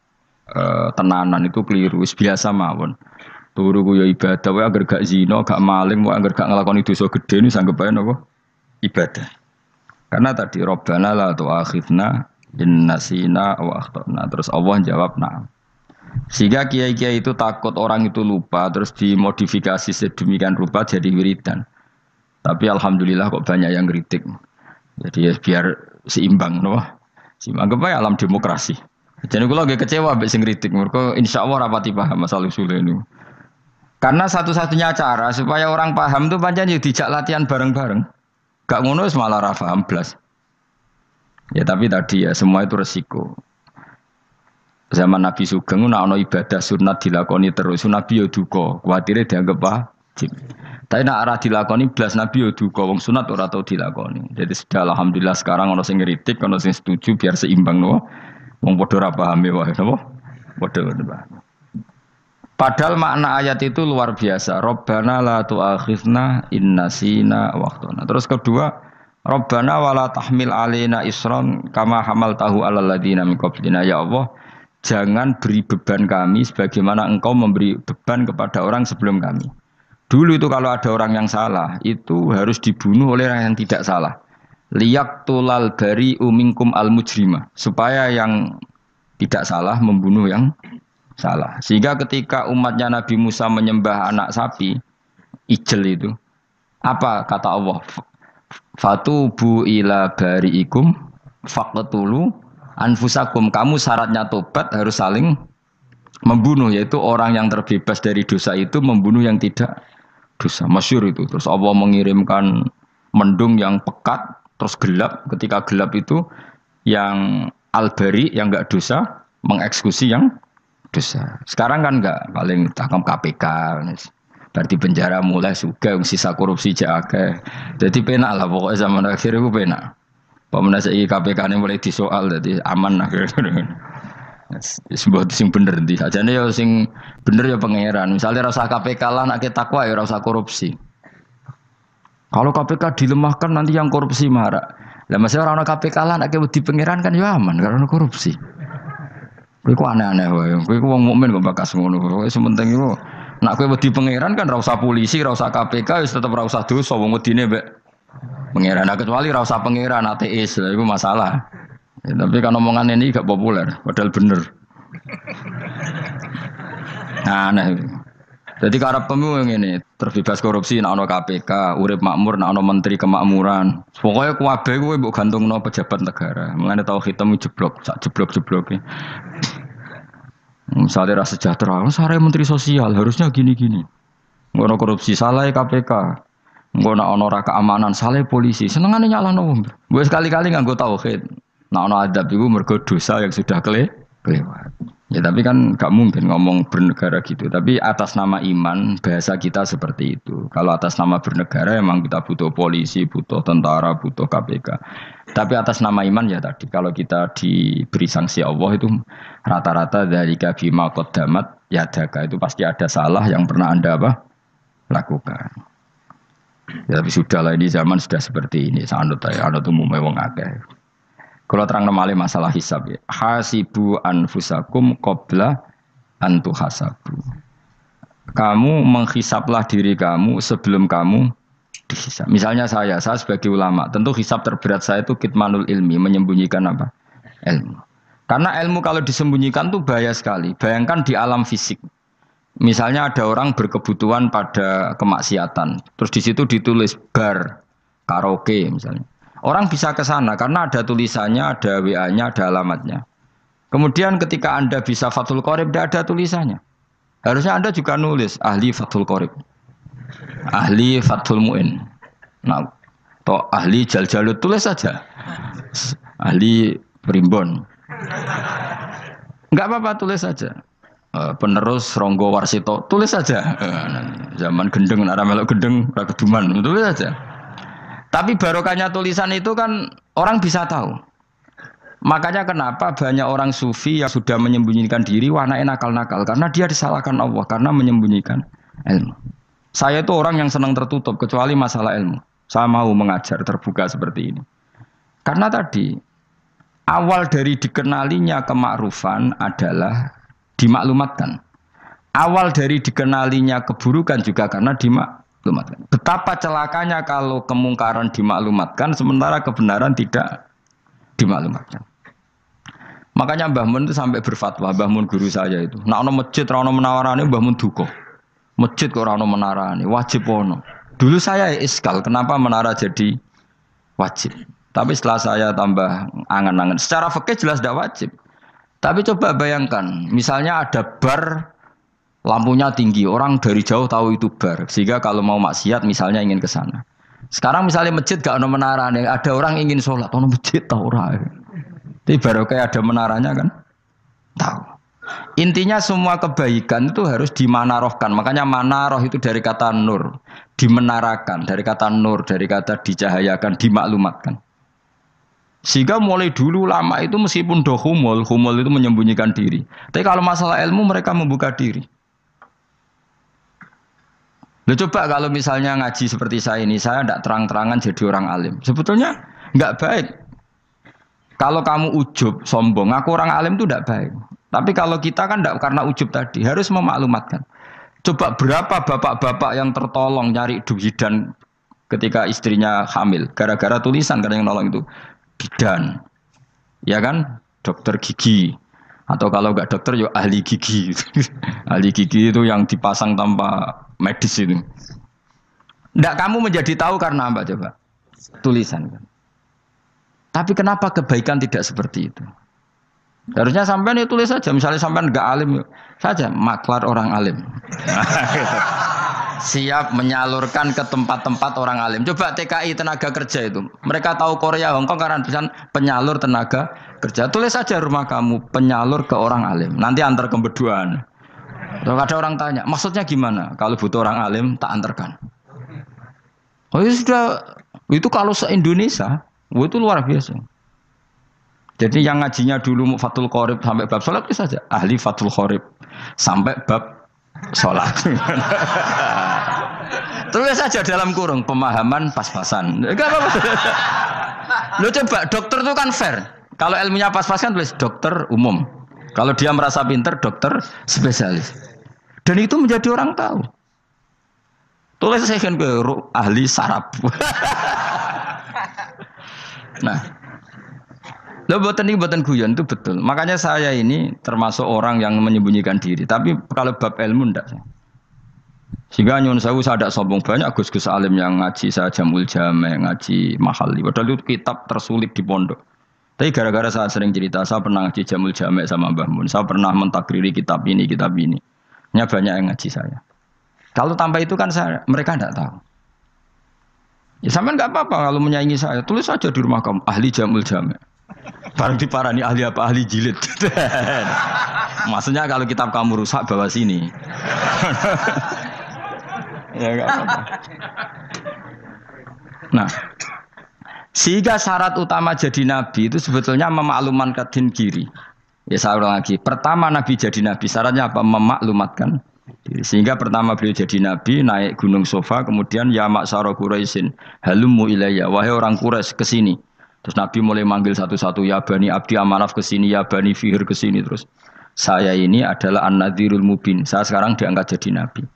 tenanan itu keliru, biasa mawon. Turu ku ya ibadah, wae agar gak zina, gak maling, wae agar gak nglakoni dosa gedhe niku sanggep ae napa? Ibadah. Karena tadi Rabbana la tu'akhidna in nasina wa akhtana. Terus Allah jawab nah. Sehingga kiai-kiai itu takut orang itu lupa terus dimodifikasi sedemikian rupa jadi wiridan. Tapi alhamdulillah kok banyak yang kritik. Jadi ya biar seimbang no. Seimbang apa alam demokrasi. Jadi kalau agak kecewa ambek sing kritik mergo insyaallah rapati paham masalah usul ini. Karena satu-satunya cara supaya orang paham tuh pancen yo dijak latihan bareng-bareng. Gak ngono wis malah ra paham blas. Ya tapi tadi ya semua itu resiko. Zaman Nabi Sugeng ana ibadah sunat dilakoni terus Nabi yo duka, kuwatire dianggap wajib. Tapi nek ora dilakoni blas Nabi yo duka, wong sunat ora tau dilakoni. Jadi sudah alhamdulillah sekarang ana sing ngritik, ana sing setuju biar seimbang no. Wong padha ora paham wae napa? Padha paham. Padahal makna ayat itu luar biasa. Rabbana la tu'akhidna in nasina wa akhtana. Terus kedua, Rabbana wala tahmil alaina isran kama hamaltahu alal ladina min qablina. Ya Allah, jangan beri beban kami sebagaimana Engkau memberi beban kepada orang sebelum kami. Dulu itu kalau ada orang yang salah, itu harus dibunuh oleh orang yang tidak salah. Liyaqtulal bari minkum al mujrima. Supaya yang tidak salah membunuh yang salah. Sehingga ketika umatnya Nabi Musa menyembah anak sapi, ijel itu, apa kata Allah? Fatubu ila bari'ikum faqtulu anfusakum. Kamu syaratnya tobat harus saling membunuh, yaitu orang yang terbebas dari dosa itu membunuh yang tidak dosa. Masyhur itu. Terus Allah mengirimkan mendung yang pekat, terus gelap. Ketika gelap itu yang al-bari yang enggak dosa mengeksekusi yang dosa. Sekarang kan enggak, paling tangkap KPK. Berarti penjara mulai juga sisa korupsi jake. Jadi penak lah pokoknya zaman akhir itu penak. Pemenang saya KPK ini mulai disoal, jadi aman lah. Sebuah sing bener di aja nih ya sing bener ya pangeran. Misalnya rasa KPK lah nak takwa ya rasa korupsi. Kalau KPK dilemahkan nanti yang korupsi marah. Lah masih orang KPK lah nak di pangeran kan ya aman karena korupsi. Kowe ku aneh-aneh wae. Kowe ku wong mukmin kok bakas ngono. Kowe sementing iku nak kowe wedi pangeran kan ra usah polisi, ra usah KPK wis tetep ra usah dosa wong wedine mbek pangeran. Nah, kecuali ra usah pangeran ateis, iku masalah. Ya, tapi kan omongan ini gak populer, padahal bener. Nah, aneh. Jadi karep pemilu ngene, terbebas korupsi nek ana KPK, urip makmur nek ana menteri kemakmuran. Pokoke kabeh kowe mbok gantungno pejabat negara. Mengene tau hitam jeblok, sak jeblok-jebloke. Misalnya rasa sejahtera, saya menteri sosial harusnya gini-gini. Ngono korupsi salah KPK. Ngono ono ora keamanan salah polisi. Senengane nyalahno wong. Gue sekali-kali nganggo tauhid. Nek ono adab iku mergo dosa yang sudah kelewat. Ya tapi kan gak mungkin ngomong bernegara gitu. Tapi atas nama iman bahasa kita seperti itu. Kalau atas nama bernegara emang kita butuh polisi, butuh tentara, butuh KPK. Tapi atas nama iman ya tadi kalau kita diberi sanksi Allah itu rata-rata dari bima qaddamat yadaka itu pasti ada salah yang pernah Anda lakukan. Ya, tapi sudahlah ini zaman sudah seperti ini. Anut umumnya wong akeh. Kalau terang nomale masalah hisab ya. Hasibu anfusakum qabla an tuhasabu. Kamu menghisablah diri kamu sebelum kamu dihisab. Misalnya saya sebagai ulama, tentu hisab terberat saya itu kitmanul ilmi, menyembunyikan apa? Ilmu. Karena ilmu kalau disembunyikan tuh bahaya sekali. Bayangkan di alam fisik. Misalnya ada orang berkebutuhan pada kemaksiatan, terus di situ ditulis bar, karaoke misalnya. Orang bisa ke sana karena ada tulisannya, ada WA-nya, ada alamatnya. Kemudian ketika Anda bisa Fathul Qorib, tidak ada tulisannya. Harusnya Anda juga nulis ahli Fathul Qorib, ahli Fathul Mu'in. Nah, atau ahli Jaljalut tulis saja. Ahli Primbon. Enggak apa-apa tulis saja. penerus Ronggo Warsito, tulis saja. Zaman gendeng, arah melok gendeng, keduman, tulis saja. Tapi barokahnya tulisan itu kan orang bisa tahu. Makanya kenapa banyak orang sufi yang sudah menyembunyikan diri, wanaknya nakal-nakal, karena dia disalahkan Allah, karena menyembunyikan ilmu. Saya itu orang yang senang tertutup, kecuali masalah ilmu. Saya mau mengajar terbuka seperti ini. Karena tadi, awal dari dikenalinya kemakrufan adalah dimaklumatkan. Awal dari dikenalinya keburukan juga karena dimaklumatkan. Betapa celakanya kalau kemungkaran dimaklumatkan sementara kebenaran tidak dimaklumatkan. Makanya Mbah Mun itu sampai berfatwa, Mbah Mun guru saya itu. Nak ono masjid ra ono menawarane Mbah Mun duka. Masjid kok ora ono menarane, wajib ono. Dulu saya iskal kenapa menara jadi wajib. Tapi setelah saya tambah angan-angan, secara fikih jelas tidak wajib. Tapi coba bayangkan, misalnya ada bar, lampunya tinggi, orang dari jauh tahu itu bar, sehingga kalau mau maksiat misalnya ingin ke sana. Sekarang misalnya masjid gak ada menara, ada orang ingin sholat, ada masjid tahu orang. Tapi baru kayak ada menaranya kan, tahu. Intinya semua kebaikan itu harus dimanarohkan, makanya manaroh itu dari kata nur, dimenarakan, dari kata nur, dari kata dicahayakan, dimaklumatkan. Sehingga mulai dulu lama itu meskipun humul itu menyembunyikan diri. Tapi kalau masalah ilmu mereka membuka diri. Loh coba kalau misalnya ngaji seperti saya ini, saya tidak terang-terangan jadi orang alim. Sebetulnya nggak baik. Kalau kamu ujub, sombong, aku orang alim itu tidak baik. Tapi kalau kita kan tidak karena ujub tadi, harus memaklumatkan. Coba berapa bapak-bapak yang tertolong nyari bidan ketika istrinya hamil. Gara-gara tulisan karena yang nolong itu. Bidan, ya kan, dokter gigi, atau kalau nggak dokter ya ahli gigi. Ahli gigi itu yang dipasang tanpa medis itu. Nggak kamu menjadi tahu karena apa coba? Tulisan. Tapi kenapa kebaikan tidak seperti itu? Harusnya sampean itu tulis saja. Misalnya sampean nggak alim saja, maklar orang alim. Siap menyalurkan ke tempat-tempat orang alim. Coba TKI tenaga kerja itu. Mereka tahu Korea, Hongkong karena tulisan penyalur tenaga kerja. Tulis saja rumah kamu penyalur ke orang alim. Nanti antar ke berduaan. Kalau ada orang tanya, maksudnya gimana? Kalau butuh orang alim, tak antarkan. Oh ya sudah. Itu kalau se-Indonesia, itu luar biasa. Jadi yang ngajinya dulu Fathul Qorib sampai bab sholat itu saja. Ahli Fathul Qorib sampai bab sholat. Tulis saja dalam kurung pemahaman pas-pasan. Enggak apa-apa. Lo coba dokter itu kan fair. Kalau ilmunya pas-pasan tulis dokter umum. Kalau dia merasa pinter dokter spesialis. Dan itu menjadi orang tahu. Tulis saya kan ke ahli saraf. Nah, lo buatan guyon itu betul. Makanya saya ini termasuk orang yang menyembunyikan diri. Tapi kalau bab ilmu enggak. Sehingga nyun saya tidak sombong, banyak gus-gus alim yang ngaji saya Jamul Jame, ngaji Mahali. Padahal itu kitab tersulit di pondok. Tapi gara-gara saya sering cerita, saya pernah ngaji Jamul Jame sama Mbah Mun. Saya pernah mentakriri kitab ini, kitab ini. Nya banyak yang ngaji saya. Kalau tanpa itu kan mereka tidak tahu. Ya sampean nggak apa-apa kalau menyaingi saya. Tulis saja di rumah kamu ahli Jamul Jame. Barang diparani ahli apa? Ahli jilid. Maksudnya kalau kitab kamu rusak bawa sini. Ya enggak apa-apa. Nah, sehingga syarat utama jadi nabi itu sebetulnya memaklumatkan diri. Ya saya ulang lagi. Pertama nabi jadi nabi syaratnya apa? Memaklumatkan diri. Sehingga pertama beliau jadi nabi naik gunung Sofa, kemudian ya maksara Quraisyin halummu ilayya, wahai orang Quraisy ke sini. Terus Nabi mulai manggil satu-satu, ya Bani Abdi Amanaf ke sini, ya Bani Fihir ke sini. Terus saya ini adalah An-Nadhirul Mubin. Saya sekarang diangkat jadi nabi.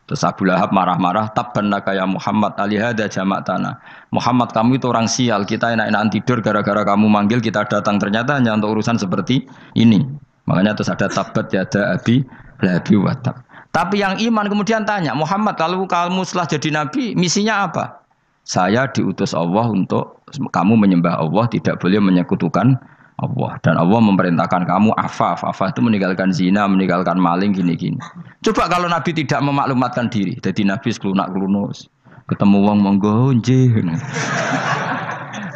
Terus Abu Lahab marah-marah, tabban laka ya Muhammad alihada jama'tana. Muhammad kamu itu orang sial, kita enak-enakan tidur gara-gara kamu manggil kita datang, ternyata hanya untuk urusan seperti ini. Makanya terus ada tabat yada abi labi watab. Tapi yang iman kemudian tanya, Muhammad kalau kamu setelah jadi nabi, misinya apa? Saya diutus Allah untuk kamu menyembah Allah, tidak boleh menyekutukan Allah. Dan Allah memerintahkan kamu afaf. Afaf itu meninggalkan zina, meninggalkan maling, gini-gini. Coba kalau Nabi tidak memaklumatkan diri. Jadi Nabi sekelunak-kelunus. Ketemu wong monggo nggih.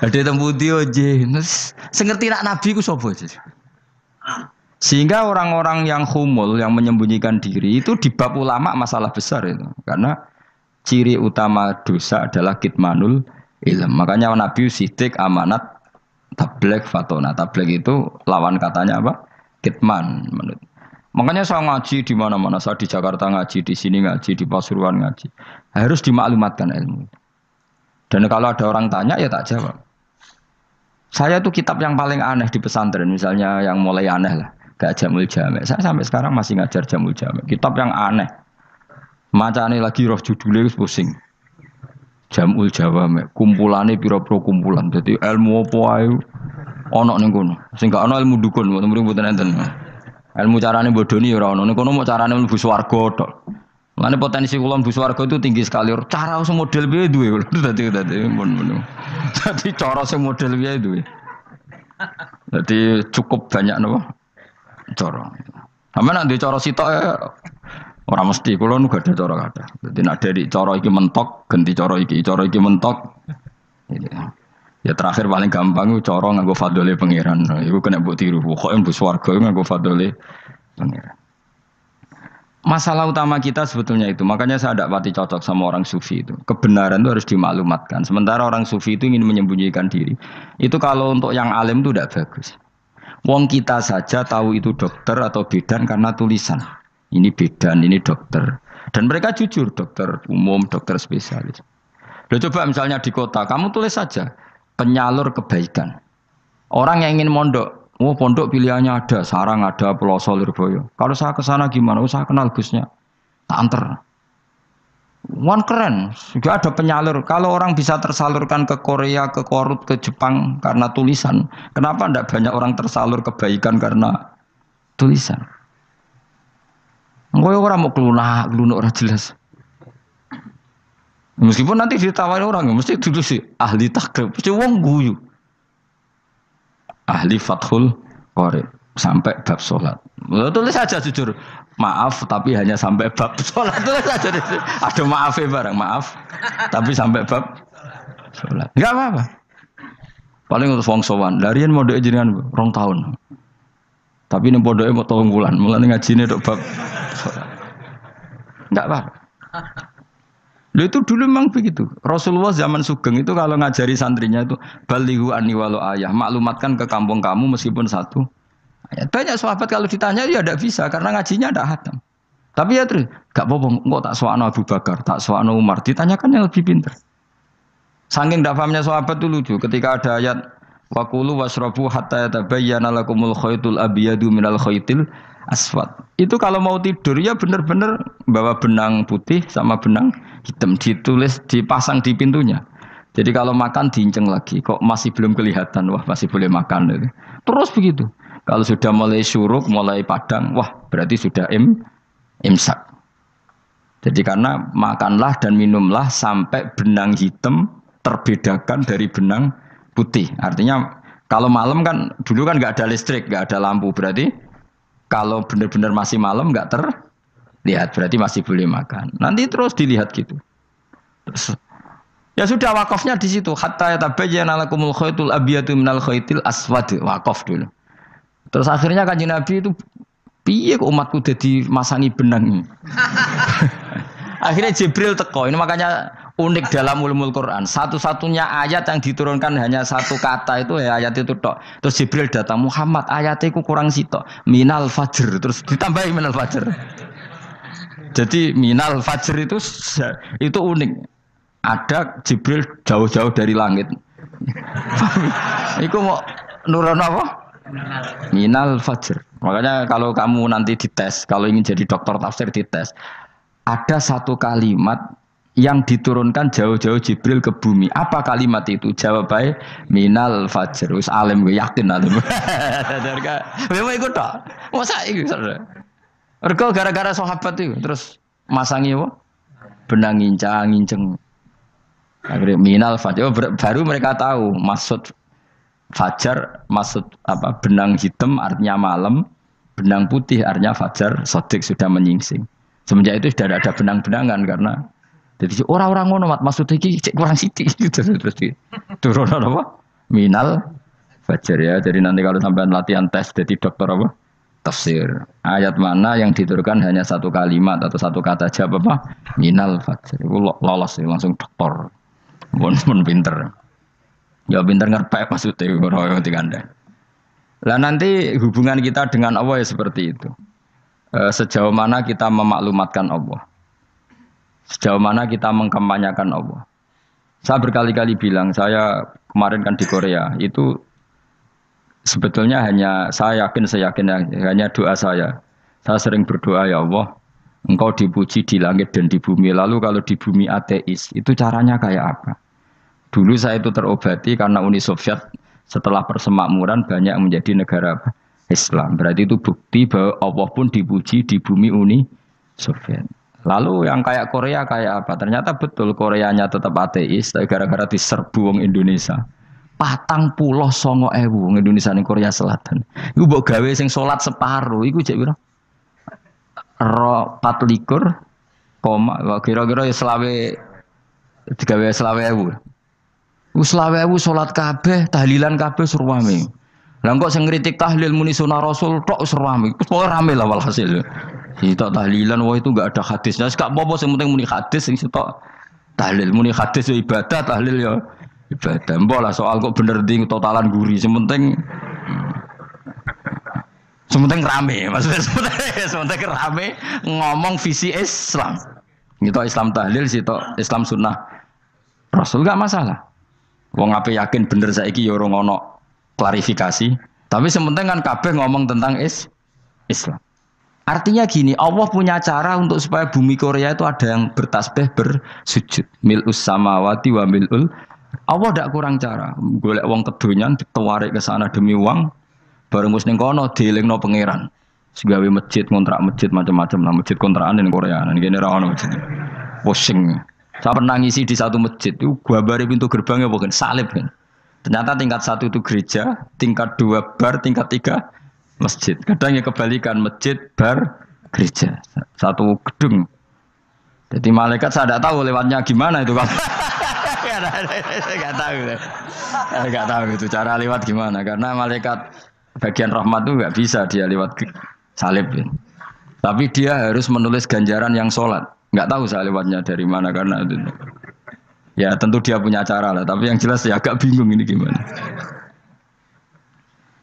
Ada tembudi nggih. Sengerti nak Nabi ku sapa? Sehingga orang-orang yang humul, yang menyembunyikan diri itu di bab ulama masalah besar itu. Karena ciri utama dosa adalah kitmanul ilm. Makanya Nabi sidik amanat tabligh fatona. Tabligh itu lawan katanya apa? Kitman. Makanya saya ngaji di mana-mana. Saya di Jakarta ngaji, di sini ngaji, di Pasuruan ngaji. Harus dimaklumatkan ilmu. Dan kalau ada orang tanya ya tak jawab. Saya tuh kitab yang paling aneh di pesantren, misalnya yang mulai aneh lah. Gak Jamul Jami. Saya sampai sekarang masih ngajar Jamul Jami. Kitab yang aneh. Macane lagi roh judulnya pusing. Jamul Jawami. Kumpulannya pira-pira kumpulan. Jadi ilmu apa ae ana ning kono. Sing gak ana ilmu dukun, mboten enten. Ilmu carane bodoni ya ora ana. Ning kono mau carane mlebu swarga tok. Mane potensi kula mlebu swarga itu tinggi sekali. Cara sing model piye duwe. Dadi mun. Dadi cara sing model piye duwe. Jadi cukup banyak napa? Cara. Sampe nek ndek cara sitok ora mesti kula nu gak ada cara kathah. Dadi nek dari cara iki mentok ganti cara iki mentok. Ya terakhir paling gampang itu cara nganggo fadhole pangeran. Iku kena mbok tiru. Pokoke mbok swarga nganggo fadhole pangeran. Masalah utama kita sebetulnya itu. Makanya saya tidak pati cocok sama orang sufi itu. Kebenaran itu harus dimaklumatkan. Sementara orang sufi itu ingin menyembunyikan diri. Itu kalau untuk yang alim itu tidak bagus. Wong kita saja tahu itu dokter atau bidan karena tulisan. Ini bidan, ini dokter. Dan mereka jujur, dokter umum, dokter spesialis. Loh, coba misalnya di kota, kamu tulis saja penyalur kebaikan. Orang yang ingin mondok, pondok pilihannya ada, Sarang ada, Peloso, Lirboyo. Kalau saya ke sana gimana? Saya kenal Gusnya, tak anter. Wan keren, juga ada penyalur. Kalau orang bisa tersalurkan ke Korea, ke Korut, ke Jepang karena tulisan, kenapa tidak banyak orang tersalur kebaikan karena tulisan? Enggak orang mau kelunak orang jelas. Meskipun nanti ditawari orang, mesti dulu sih ahli takrib, mesti wong guyu, ahli fathul qori sampai bab sholat. Tulis saja jujur. Maaf, tapi hanya sampai bab sholat. Tulis saja. Ada maafnya barang, maaf. Tapi sampai bab sholat. Enggak apa-apa. Paling untuk wong sowan. Larian modok jenengan 2 tahun. Tapi ini modoknya mau 3 bulan. Mulane ngajine tok bab sholat. Enggak apa-apa. Loh itu dulu memang begitu. Rasulullah zaman Sugeng itu kalau ngajari santrinya itu balighu anni walau ayah, maklumatkan ke kampung kamu meskipun 1 ayat. Banyak sahabat kalau ditanya ya tidak bisa karena ngajinya tidak hatam. Tapi ya terus gak apa-apa, kok tak soal Abu Bakar, tak soal Umar, ditanyakan yang lebih pintar. Saking tidak pahamnya sahabat itu lucu ketika ada ayat waqulu wasrabu hatta yatabayyana lakumul khaytul abyadu minal khaytil aswad. Itu kalau mau tidur ya benar-benar bawa benang putih sama benang hitam, ditulis dipasang di pintunya. Jadi kalau makan diinceng lagi, kok masih belum kelihatan, wah masih boleh makan. Terus begitu. Kalau sudah mulai syuruk, mulai padang, wah berarti sudah imsak. Jadi karena makanlah dan minumlah sampai benang hitam terbedakan dari benang putih. Artinya kalau malam kan dulu kan nggak ada listrik, nggak ada lampu, berarti kalau benar-benar masih malam nggak terlihat, berarti masih boleh makan. Nanti terus dilihat gitu. Terus, ya sudah wakafnya di situ. Hatta yatabayyana lakumul khaytul abyadu minal khaytil aswad. Wakaf dulu. Terus akhirnya Kanjeng Nabi itu piye kok umatku dadi masangi benang. Akhirnya Jibril teko. Ini makanya unik dalam ulumul Quran. Satu-satunya ayat yang diturunkan hanya 1 kata itu ya ayat itu tok. Terus Jibril datang, Muhammad ayatnya itu kurang sitok. Minal fajr. Terus ditambahi minal fajr. Jadi minal fajr itu unik. Ada Jibril jauh-jauh dari langit. Iku mau nurun apa? Minal fajr. Makanya kalau kamu nanti dites, kalau ingin jadi dokter tafsir dites, ada 1 kalimat yang diturunkan jauh-jauh Jibril ke bumi. Apa kalimat itu? Jawabannya minal fajr. Wis alim gue yakin alim. Memang ikut tak? Masa itu saudara? Mergo gara-gara sahabat itu terus masangi apa? Benang ngincang. Akhirnya minal fajr. Baru mereka tahu maksud fajar, maksud apa? Benang hitam artinya malam, benang putih artinya fajar. Sodik sudah menyingsing. Semenjak itu sudah ada benang-benangan karena jadi orang-orang ngono mat maksudnya iki kurang sithik gitu terus turun apa? Minal fajar ya. Jadi nanti kalau sampai latihan tes jadi dokter apa? tafsir. Ayat mana yang diturunkan hanya satu kalimat atau satu kata jawab apa? Minal fajr. Itu lolos langsung doktor. Pun pinter. Ya pinter ngerti maksudnya orang Anda. Lah nanti hubungan kita dengan Allah ya seperti itu. Sejauh mana kita memaklumatkan Allah. Sejauh mana kita mengkampanyakan Allah. Saya berkali-kali bilang, saya kemarin kan di Korea, itu sebetulnya hanya, saya yakin hanya doa saya. Saya sering berdoa, ya Allah, Engkau dipuji di langit dan di bumi. Lalu kalau di bumi ateis, itu caranya kayak apa? Dulu saya itu terobati karena Uni Soviet setelah persemakmuran banyak menjadi negara Islam. Berarti itu bukti bahwa Allah pun dipuji di bumi Uni Soviet. Lalu yang kayak Korea kayak apa? Ternyata betul Koreanya tetap ateis, tapi gara-gara diserbu wong Indonesia. 49.000 wong Indonesia ning Korea Selatan. Iku mbok gawe sing salat separuh, iku jek piro? 24, kira-kira ya selawe digawe 20.000. Wis 20.000 salat kabeh, tahlilan kabeh surwame. Lah kok sing ngritik tahlil muni sunah Rasul tok surwame. Pokoke rame lah walhasil. Kita tahlilan wah itu enggak ada hadisnya. Enggak apa-apa sing penting muni hadis sing sitok tahlil muni hadis ya ibadah, tahlil ya ibadah. Mbok lah soal kok bener ding totalan guri sing penting rame. Maksudnya sementing rame ngomong visi Islam. Itu Islam tahlil sitok Islam sunnah Rasul enggak masalah. Wong ape yakin bener saiki ya ora ono klarifikasi. Tapi sementing kan kabeh ngomong tentang Islam. Artinya gini, Allah punya cara untuk supaya bumi Korea itu ada yang bertasbih bersujud. Mil'us samawati wa mil'ul. Allah tidak kurang cara. Golek wong kedonyan ditawarik ke sana demi uang. Bareng wis ning kono dielingno pangeran. Segawe masjid, kontrak masjid macam-macam lah, masjid kontrakan ning Korea. Nang kene ra ono masjid. Pusing. Saya pernah ngisi di satu masjid itu gambare pintu gerbangnya bukan salib kan. Ternyata tingkat 1 itu gereja, tingkat 2 bar, tingkat 3 masjid. Kadang ya kebalikan masjid, bar, gereja. Satu gedung. Jadi malaikat saya tidak tahu lewatnya gimana itu kan. Nggak tahu itu cara lewat gimana. Karena malaikat bagian rahmat itu nggak bisa dia lewat salib. Tapi dia harus menulis ganjaran yang sholat. Nggak tahu saya lewatnya dari mana karena itu. Ya tentu dia punya cara lah. Tapi yang jelas ya agak bingung ini gimana.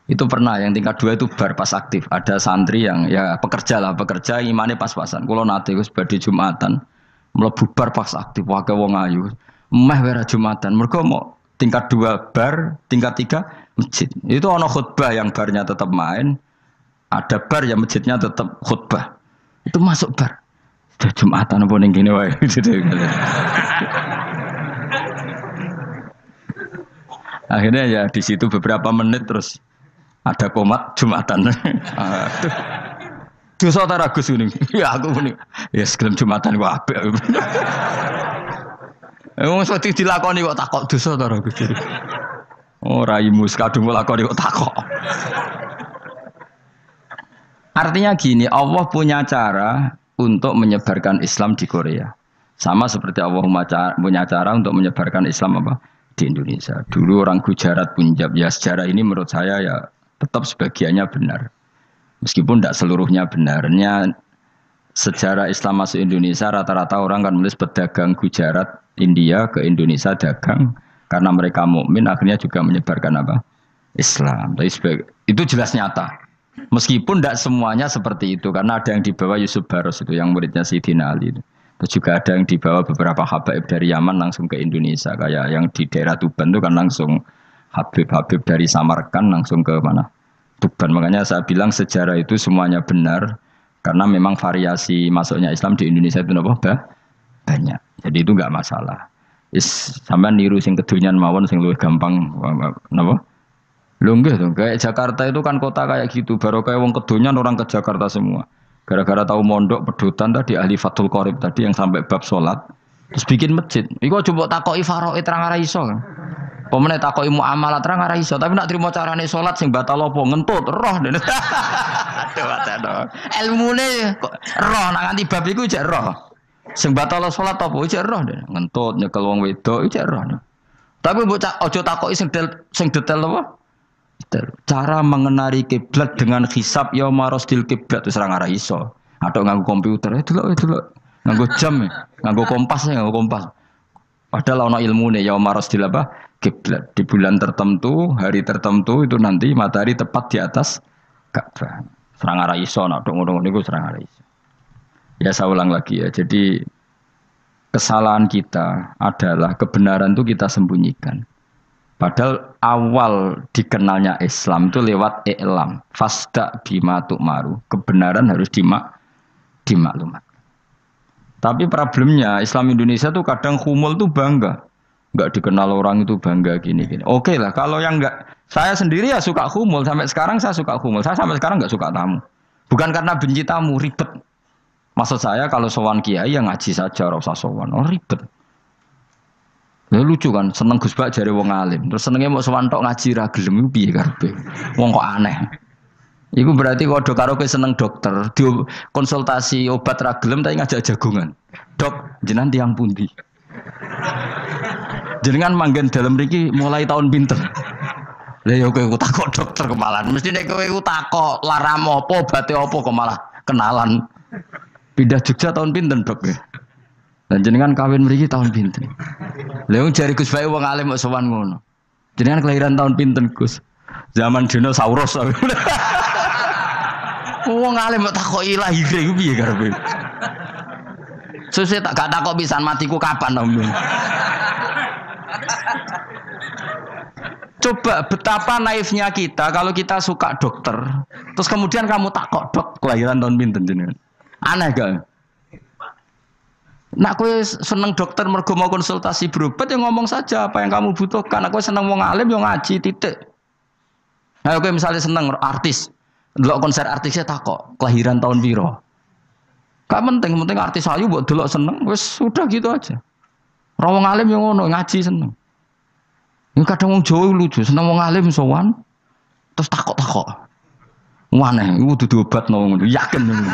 Itu pernah yang tingkat 2 itu bar pas aktif. Ada santri yang ya pekerja imane pas-pasan. Kulo nate wis badhe Jumatan, mlebu bar pas aktif wae wong ayu. Meh wera Jumatan. Mergo mau tingkat 2 bar, tingkat 3 masjid. Itu ana khutbah yang barnya tetap main, ada bar yang masjidnya tetap khutbah. Itu masuk bar. Sudah Jumatan apa ning kene wae. Akhirnya ya di situ beberapa menit terus ada komat Jumatan. Dosa ta Gus ini. Ya aku muni. Ya segelem Jumatan kok apik. Wong sok dilakoni kok takok dosa ta Gus. Oh raimu kadung lakoni kok takok. Artinya gini, Allah punya cara untuk menyebarkan Islam di Korea. Sama seperti Allah punya cara untuk menyebarkan Islam apa? Di Indonesia. Dulu orang Gujarat, Punjab, ya sejarah ini menurut saya ya tetap sebagiannya benar. Meskipun tidak seluruhnya benarnya sejarah Islam masuk Indonesia rata-rata orang kan menulis pedagang Gujarat, India ke Indonesia dagang karena mereka mukmin akhirnya juga menyebarkan apa? Islam. Tapi itu jelas nyata. Meskipun tidak semuanya seperti itu karena ada yang dibawa Yusuf Baros itu yang muridnya Sayyidina Ali itu. Terus juga ada yang dibawa beberapa habaib dari Yaman langsung ke Indonesia kayak yang di daerah Tuban itu kan langsung Habib dari Samarkand langsung ke mana? Tuban. Makanya saya bilang sejarah itu semuanya benar karena memang variasi masuknya Islam di Indonesia itu banyak. Jadi itu enggak masalah. Sampean niru sing kedonyan mawon sing luwih gampang napa? Lho nggih to, kayak Jakarta itu kan kota kayak gitu, baru kayak wong kedonyan orang ke Jakarta semua. Gara-gara tahu mondok pedutan tadi ahli Fathul Qorib tadi yang sampai bab salat terus bikin masjid. Iku coba takoki faraid terang ora iso. Pemene takoki muamalah terang ora iso, tapi nak trimo carane salat sing batal apa ngentut roh. Aduh. Ilmune kok roh nak nganti bab iku jek roh. Sing batal salat apa jek roh ngentut nyekel wong wedok jek roh. Tapi mbok aja takoki sing detail apa? Cara mengenali kiblat dengan hisab ya marosdil kiblat itu serang arah iso. Atau nganggo komputer itu loh. Nganggo jam, nganggo kompas. Padahal ono ilmu nih ya marosdil apa? Kiblat di bulan tertentu, hari tertentu itu nanti matahari tepat di atas Ka'bah. Serang arah iso, nak ngono niku serang arah iso. Ya saya ulang lagi ya. Jadi kesalahan kita adalah kebenaran itu kita sembunyikan. Padahal awal dikenalnya Islam itu lewat i'lam. Fasda bima tu'maru. Kebenaran harus dimaklumat. Tapi problemnya Islam Indonesia tuh kadang humul tuh bangga. Enggak dikenal orang itu bangga gini. Oke lah, kalau yang enggak, saya sendiri ya suka humul. Sampai sekarang saya suka humul. Saya sampai sekarang enggak suka tamu. Bukan karena benci tamu, ribet. Maksud saya kalau sowan kiai yang ngaji saja, ora usah sowan. Oh ribet. Lalu lucu kan, seneng Gus Bak jare wong alim. Terus senenge mau sowan tok ngaji ra gelem iku piye karepe? Wong kok aneh. Iku berarti kalau do karo seneng dokter, di konsultasi obat ra gelem tapi ngajak jagongan. Dok, jenengan tiyang pundi? Jenengan manggen dalem mriki mulai tahun pinten? Lah ya kowe takok dokter kemalan. Mesti nek kowe takok laram apa, obate apa kok malah kenalan. Pindah Jogja tahun pinten, Dok? Dan jenengan kawin mriki tahun pinten? Lha wong jare Gus Bae wong alim kok sowan ngono. Jenengan kelahiran tahun pinten, Gus? Zaman dinosaurus. Wong alim kok takoki lahir iku piye karepe? Sesuk tak gak takok pisan matiku kapan, Om. Coba betapa naifnya kita kalau kita suka dokter, terus kemudian kamu takok, Dok, kelahiran tahun pinten jenengan? Aneh gak? Nak kowe seneng dokter mergo mau konsultasi berobat ya ngomong saja apa yang kamu butuhkan. Aku seneng wong alim yo ngaji titik. Nah, kowe misalnya seneng artis, delok konser artisnya takok, kelahiran tahun piro? Gak penting artis ayu mbok delok seneng, wis sudah gitu aja. Ora wong alim yo ngono, ngaji seneng. Yang kadang wong Jawa lucu, seneng wong alim sowan terus takok-takok. Waneh, iku dudu obat ngono, yakin ngono.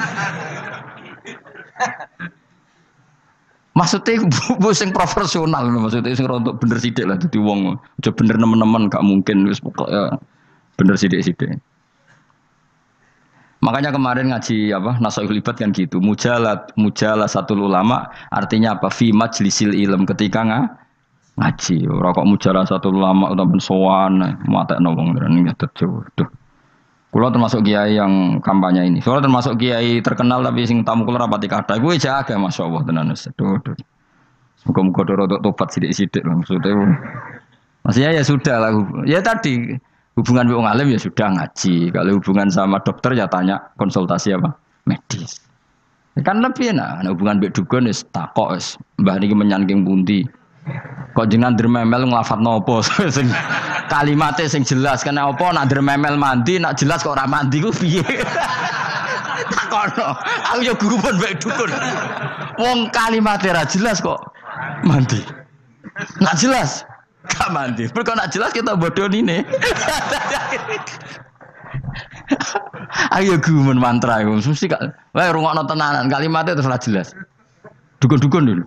Maksudnya bu sing profesional, maksudnya sing rontok bener sidik lah, jadi wong aja bener nemen-nemen gak mungkin wis pokoknya bener sidik-sidik. Makanya kemarin ngaji apa Nasoihul Ibad kan gitu, mujalah satu ulama artinya apa? Fi majlisil ilm, ketika ngaji. Ora kok mujalah satu ulama utawa sowan matekno wong ngene nyatet jodoh. Kula termasuk kiai yang kampanye ini. Kula termasuk kiai terkenal tapi sing tamu kula rapati kathah. Kuwi jaga masyaallah tenan wis. Muga-muga rodok tobat sithik-sithik maksudnya. Maksudnya ya sudah lah. Ya tadi hubungan wong alim ya sudah ngaji. Kalau hubungan sama dokter ya tanya konsultasi apa? Medis. Kan lebih enak. Hubungan mbek dukun wis takok wis. Mbah niki menyangking pundi? Kok jenengan dermemel nglafadzno apa sing kalimate sing jelas kena apa nak dermemel mandi nak jelas kok ora mandi ku piye takono aku yo guru pun mbek dukun wong kalimate ra jelas kok mandi nak jelas gak mandi kok nak jelas kita bodoh ini ayo guru mantra iku mesti gak wae rungokno tenanan kalimate terus ra jelas dukun-dukun dulu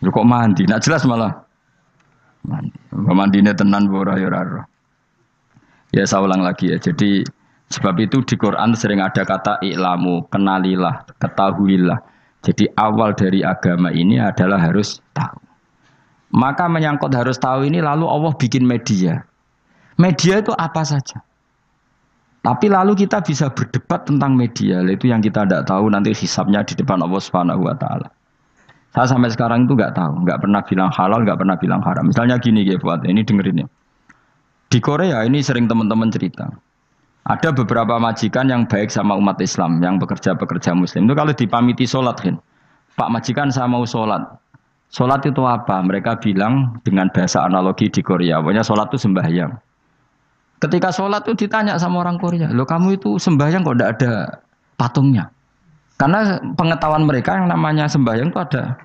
yo kok mandi, nak jelas malah mandine tenan ora ya ora. Ya saya ulang lagi ya. Jadi sebab itu di Quran sering ada kata i'lamu, kenalilah, ketahuilah. Jadi awal dari agama ini adalah harus tahu. Maka menyangkut harus tahu ini lalu Allah bikin media. Media itu apa saja. Tapi lalu kita bisa berdebat tentang media, itu yang kita tidak tahu nanti hisabnya di depan Allah Subhanahu wa taala. Saya sampai sekarang itu nggak tahu, nggak pernah bilang halal, nggak pernah bilang haram. Misalnya gini ya buat ini dengerin ya. Di Korea ini sering teman-teman cerita. Ada beberapa majikan yang baik sama umat Islam, yang bekerja Muslim. Itu kalau dipamiti sholat kan, Pak majikan saya mau sholat. Sholat itu apa? Mereka bilang dengan bahasa analogi di Korea, pokoknya sholat itu sembahyang. Ketika sholat itu ditanya sama orang Korea, loh kamu itu sembahyang kok tidak ada patungnya? Karena pengetahuan mereka yang namanya sembahyang itu ada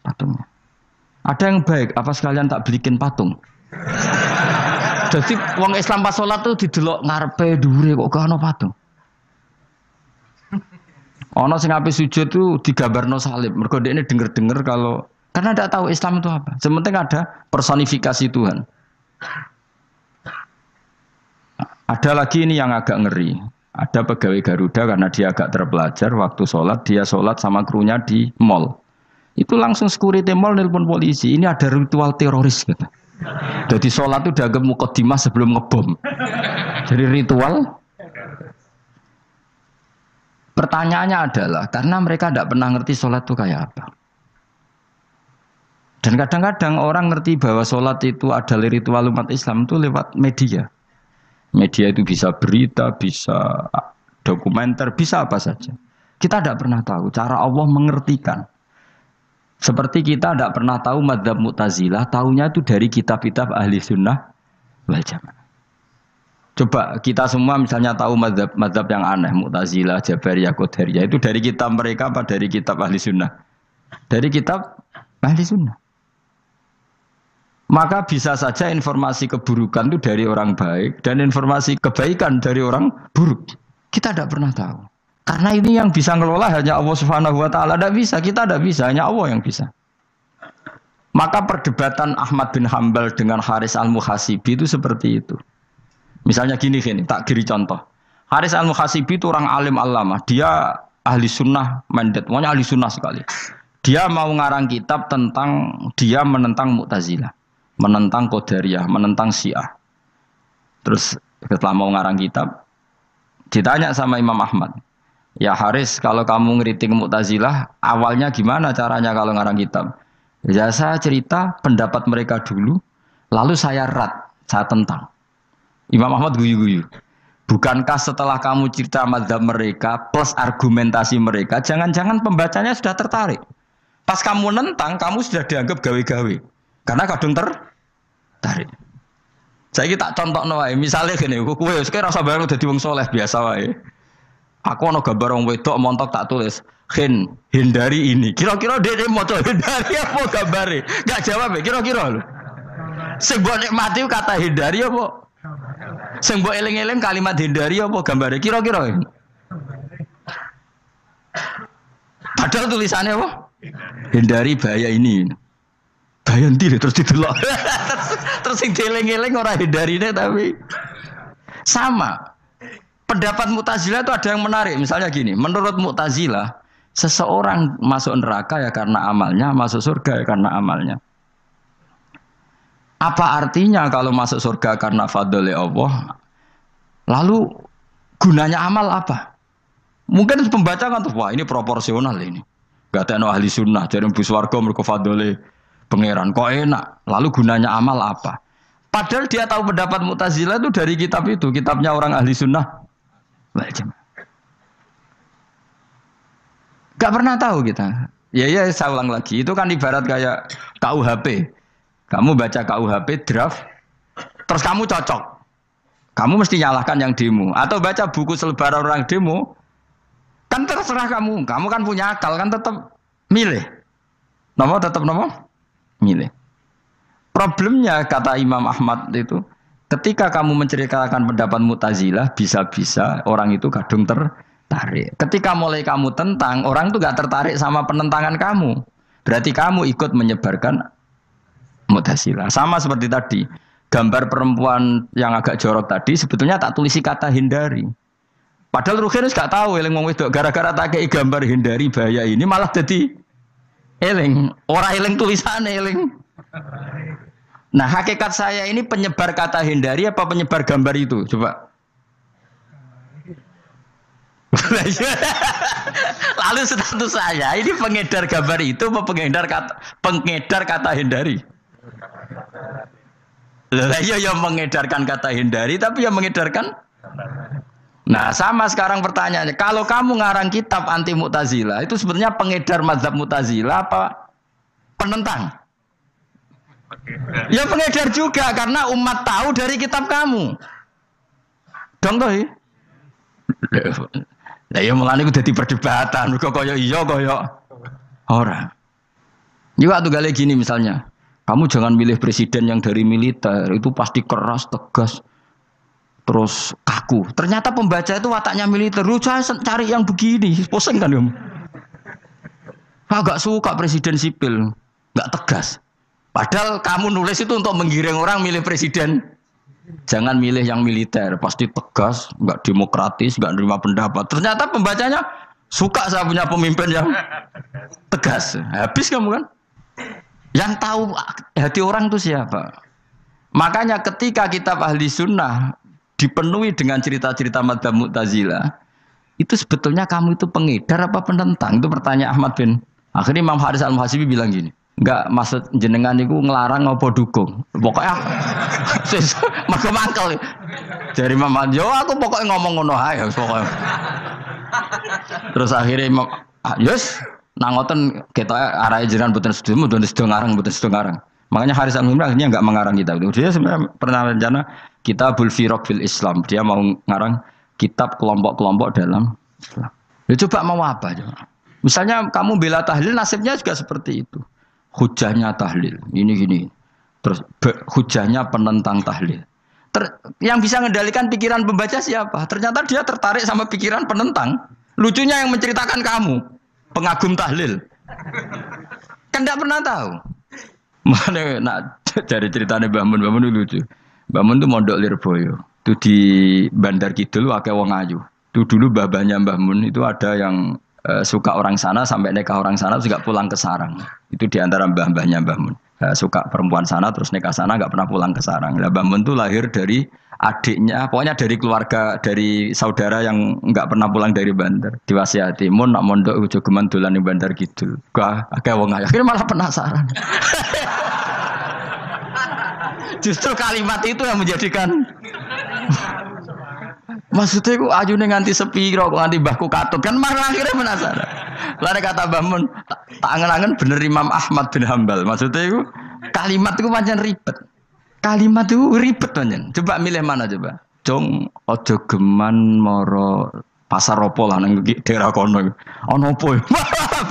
patungnya. Ada yang baik, apa sekalian tak belikin patung? Jadi wong Islam pas sholat tuh didelok ngarepe dhuwure kok gak ono patung. Ono sing ape sujud tuh digambarno salib. Mergo dekne denger-denger kalau karena tidak tahu Islam itu apa. Sementing ada personifikasi Tuhan. Ada lagi ini yang agak ngeri. Ada pegawai Garuda karena dia agak terpelajar waktu sholat, dia sholat sama krunya di mall. Itu langsung security mall nelpon polisi. Ini ada ritual teroris gitu. Jadi sholat itu dianggap mukadimah sebelum ngebom. Jadi ritual. Pertanyaannya adalah karena mereka tidak pernah ngerti sholat itu kayak apa. Dan kadang-kadang orang ngerti bahwa sholat itu adalah ritual umat Islam itu lewat media. Media itu bisa berita, bisa dokumenter, bisa apa saja. Kita tidak pernah tahu cara Allah mengertikan. Seperti kita tidak pernah tahu madzhab Mu'tazilah, tahunya itu dari kitab-kitab ahli sunnah wal jamaah. Coba kita semua misalnya tahu madzhab yang aneh, Mu'tazilah, Jabariyah, Qadariyah, itu dari kitab mereka apa dari kitab ahli sunnah? Dari kitab ahli sunnah. Maka bisa saja informasi keburukan itu dari orang baik dan informasi kebaikan dari orang buruk. Kita tidak pernah tahu. Karena ini yang bisa ngelola hanya Allah Subhanahu wa taala. Tidak bisa, kita tidak bisa, hanya Allah yang bisa. Maka perdebatan Ahmad bin Hambal dengan Haris Al-Muhasibi itu seperti itu. Misalnya gini, tak kiri contoh. Haris Al-Muhasibi itu orang alim allamah. Dia ahli sunnah mandat, pokoknya ahli sunnah sekali. Dia mau ngarang kitab tentang dia menentang Mu'tazilah, menentang Qadariyah, menentang Syiah. Terus setelah mau ngarang kitab, ditanya sama Imam Ahmad, ya Haris, kalau kamu ngeritik Mu'tazilah, awalnya gimana caranya kalau ngarang kitab? Ya saya cerita pendapat mereka dulu, lalu saya saya tentang. Imam Ahmad guyu-guyu. Bukankah setelah kamu cerita mazhab mereka plus argumentasi mereka, jangan-jangan pembacanya sudah tertarik. Pas kamu nentang, kamu sudah dianggap gawe-gawe. Karena kadung tertarik. Saya tak contoh wae, misalnya gini, kowe sekarang rasa bareng dadi wong soleh biasa wae. Aku ana gambar wong wedok montok tak tulis, hindari ini. Kira-kira dia moto hindari apa gambare? Enggak jawab ya, kira-kira lho. Sing mbok nikmati kata hindari apa? Sing mbok eling-eling kalimat hindari apa gambare? Kira-kira. Padahal tulisannya apa? Hindari bahaya ini. Bahaya ndi terus didelok. Terus sing dieling-eling ora hindarine tapi sama. Pendapat Mu'tazilah itu ada yang menarik. Misalnya gini, menurut Mu'tazilah, seseorang masuk neraka ya karena amalnya, masuk surga ya karena amalnya. Apa artinya kalau masuk surga karena fadlile Allah? Lalu gunanya amal apa? Mungkin pembaca kan tuh, wah ini proporsional ini. Gak ada ahli sunnah, jadi bus warga mereka fadlile pangeran. Kok enak? Lalu gunanya amal apa? Padahal dia tahu pendapat Mu'tazilah itu dari kitab itu, kitabnya orang ahli sunnah. Gak pernah tahu kita. Ya saya ulang lagi. Itu kan ibarat kayak KUHP. Kamu baca KUHP draft, terus kamu cocok. Kamu mesti nyalahkan yang demo. Atau baca buku selebaran orang demo, kan terserah kamu. Kamu kan punya akal, kan tetap milih. Tetap milih. Problemnya kata Imam Ahmad itu, ketika kamu menceritakan pendapat Mu'tazilah, bisa-bisa orang itu kadung tertarik. Ketika mulai kamu tentang, orang itu gak tertarik sama penentangan kamu. Berarti kamu ikut menyebarkan Mu'tazilah. Sama seperti tadi, gambar perempuan yang agak jorok tadi, sebetulnya tak tulisi kata hindari. Padahal Ruhinus gak tahu, eling wong wedok gara-gara tak kei gambar hindari bahaya ini, malah jadi eling. Orang eling tulisannya eling. Nah hakikat saya ini penyebar kata hindari apa penyebar gambar itu? Coba. Lalu status saya ini pengedar gambar itu apa pengedar kata hindari? Iya yang mengedarkan kata hindari tapi yang mengedarkan. Nah sama sekarang pertanyaannya, kalau kamu ngarang kitab anti Mu'tazilah itu sebetulnya pengedar mazhab Mu'tazilah apa penentang? Ya pengedar juga karena umat tahu dari kitab kamu. Dong toh. Lah ya mulane ku dadi perdebatan, kok kaya iya kaya ora. Juga tuh gale gini misalnya. Kamu jangan milih presiden yang dari militer, itu pasti keras, tegas, terus kaku. Ternyata pembaca itu wataknya militer. Lu cari yang begini, pusing kan kamu. Agak suka presiden sipil, nggak tegas. Padahal kamu nulis itu untuk menggiring orang milih presiden Jangan milih yang militer, pasti tegas, nggak demokratis, nggak nerima pendapat. Ternyata pembacanya suka saya punya pemimpin yang tegas. Habis kamu kan? Yang tahu hati orang itu siapa? Makanya ketika kitab ahli sunnah dipenuhi dengan cerita-cerita madzhab Mu'tazilah, itu sebetulnya kamu itu pengedar apa penentang? Itu pertanyaan Ahmad bin. Akhirnya Imam Haris Al-Muhasibi bilang gini, enggak maksud jenengan itu ngelarang apa dukung. Pokoknya mergo mangkel. Dari Imam Haris, yo aku pokoknya ngomong ngono ae pokoknya. Terus akhirnya Imam yes, nangoten kita arahe jenengan boten sedo ngarang. Makanya Haris Al-Muhasibi akhirnya enggak mengarang kitab itu. Dia sebenarnya pernah rencana Kitabul Firaq fil Islam. Dia mau ngarang kitab kelompok-kelompok dalam Islam. Ya coba mau apa coba? Misalnya kamu bela tahlil, nasibnya juga seperti itu. Hujahnya tahlil, ini gini. Terus hujahnya penentang tahlil. Yang bisa mengendalikan pikiran pembaca siapa? Ternyata dia tertarik sama pikiran penentang. Lucunya yang menceritakan kamu, pengagum tahlil. Kan tidak pernah tahu. Mana nak dari ceritanya Mbah Mun itu lucu. Mbah Mun itu mondok Lirboyo. Itu di Bandar Kidul akeh wong ayu. Itu dulu babanya Mbah Mun itu ada yang suka orang sana sampai nikah orang sana juga pulang ke sarang. Itu diantara mbah-mbahnya Mbah Mun. Suka perempuan sana terus nikah sana nggak pernah pulang ke sarang. Nah, Mbah Mun itu lahir dari adiknya, pokoknya dari keluarga, dari saudara yang nggak pernah pulang dari Bandar. Diwasiati, Mun nak mondok ujo geman dolan ning Bandar Kidul. Wah, akeh wong ayu. Akhirnya malah penasaran. Justru kalimat itu yang menjadikan maksudnya aku ajune nganti sepi kok nganti mbahku katut kan malah akhirnya penasaran. Lare kata Mbah Mun, tak angen-angen bener Imam Ahmad bin Hambal. Maksudnya itu kalimat itu pancen ribet. Kalimat itu ribet pancen. Coba milih mana coba? Jong ojo geman moro pasar opo lah nang daerah kono. Ono opo?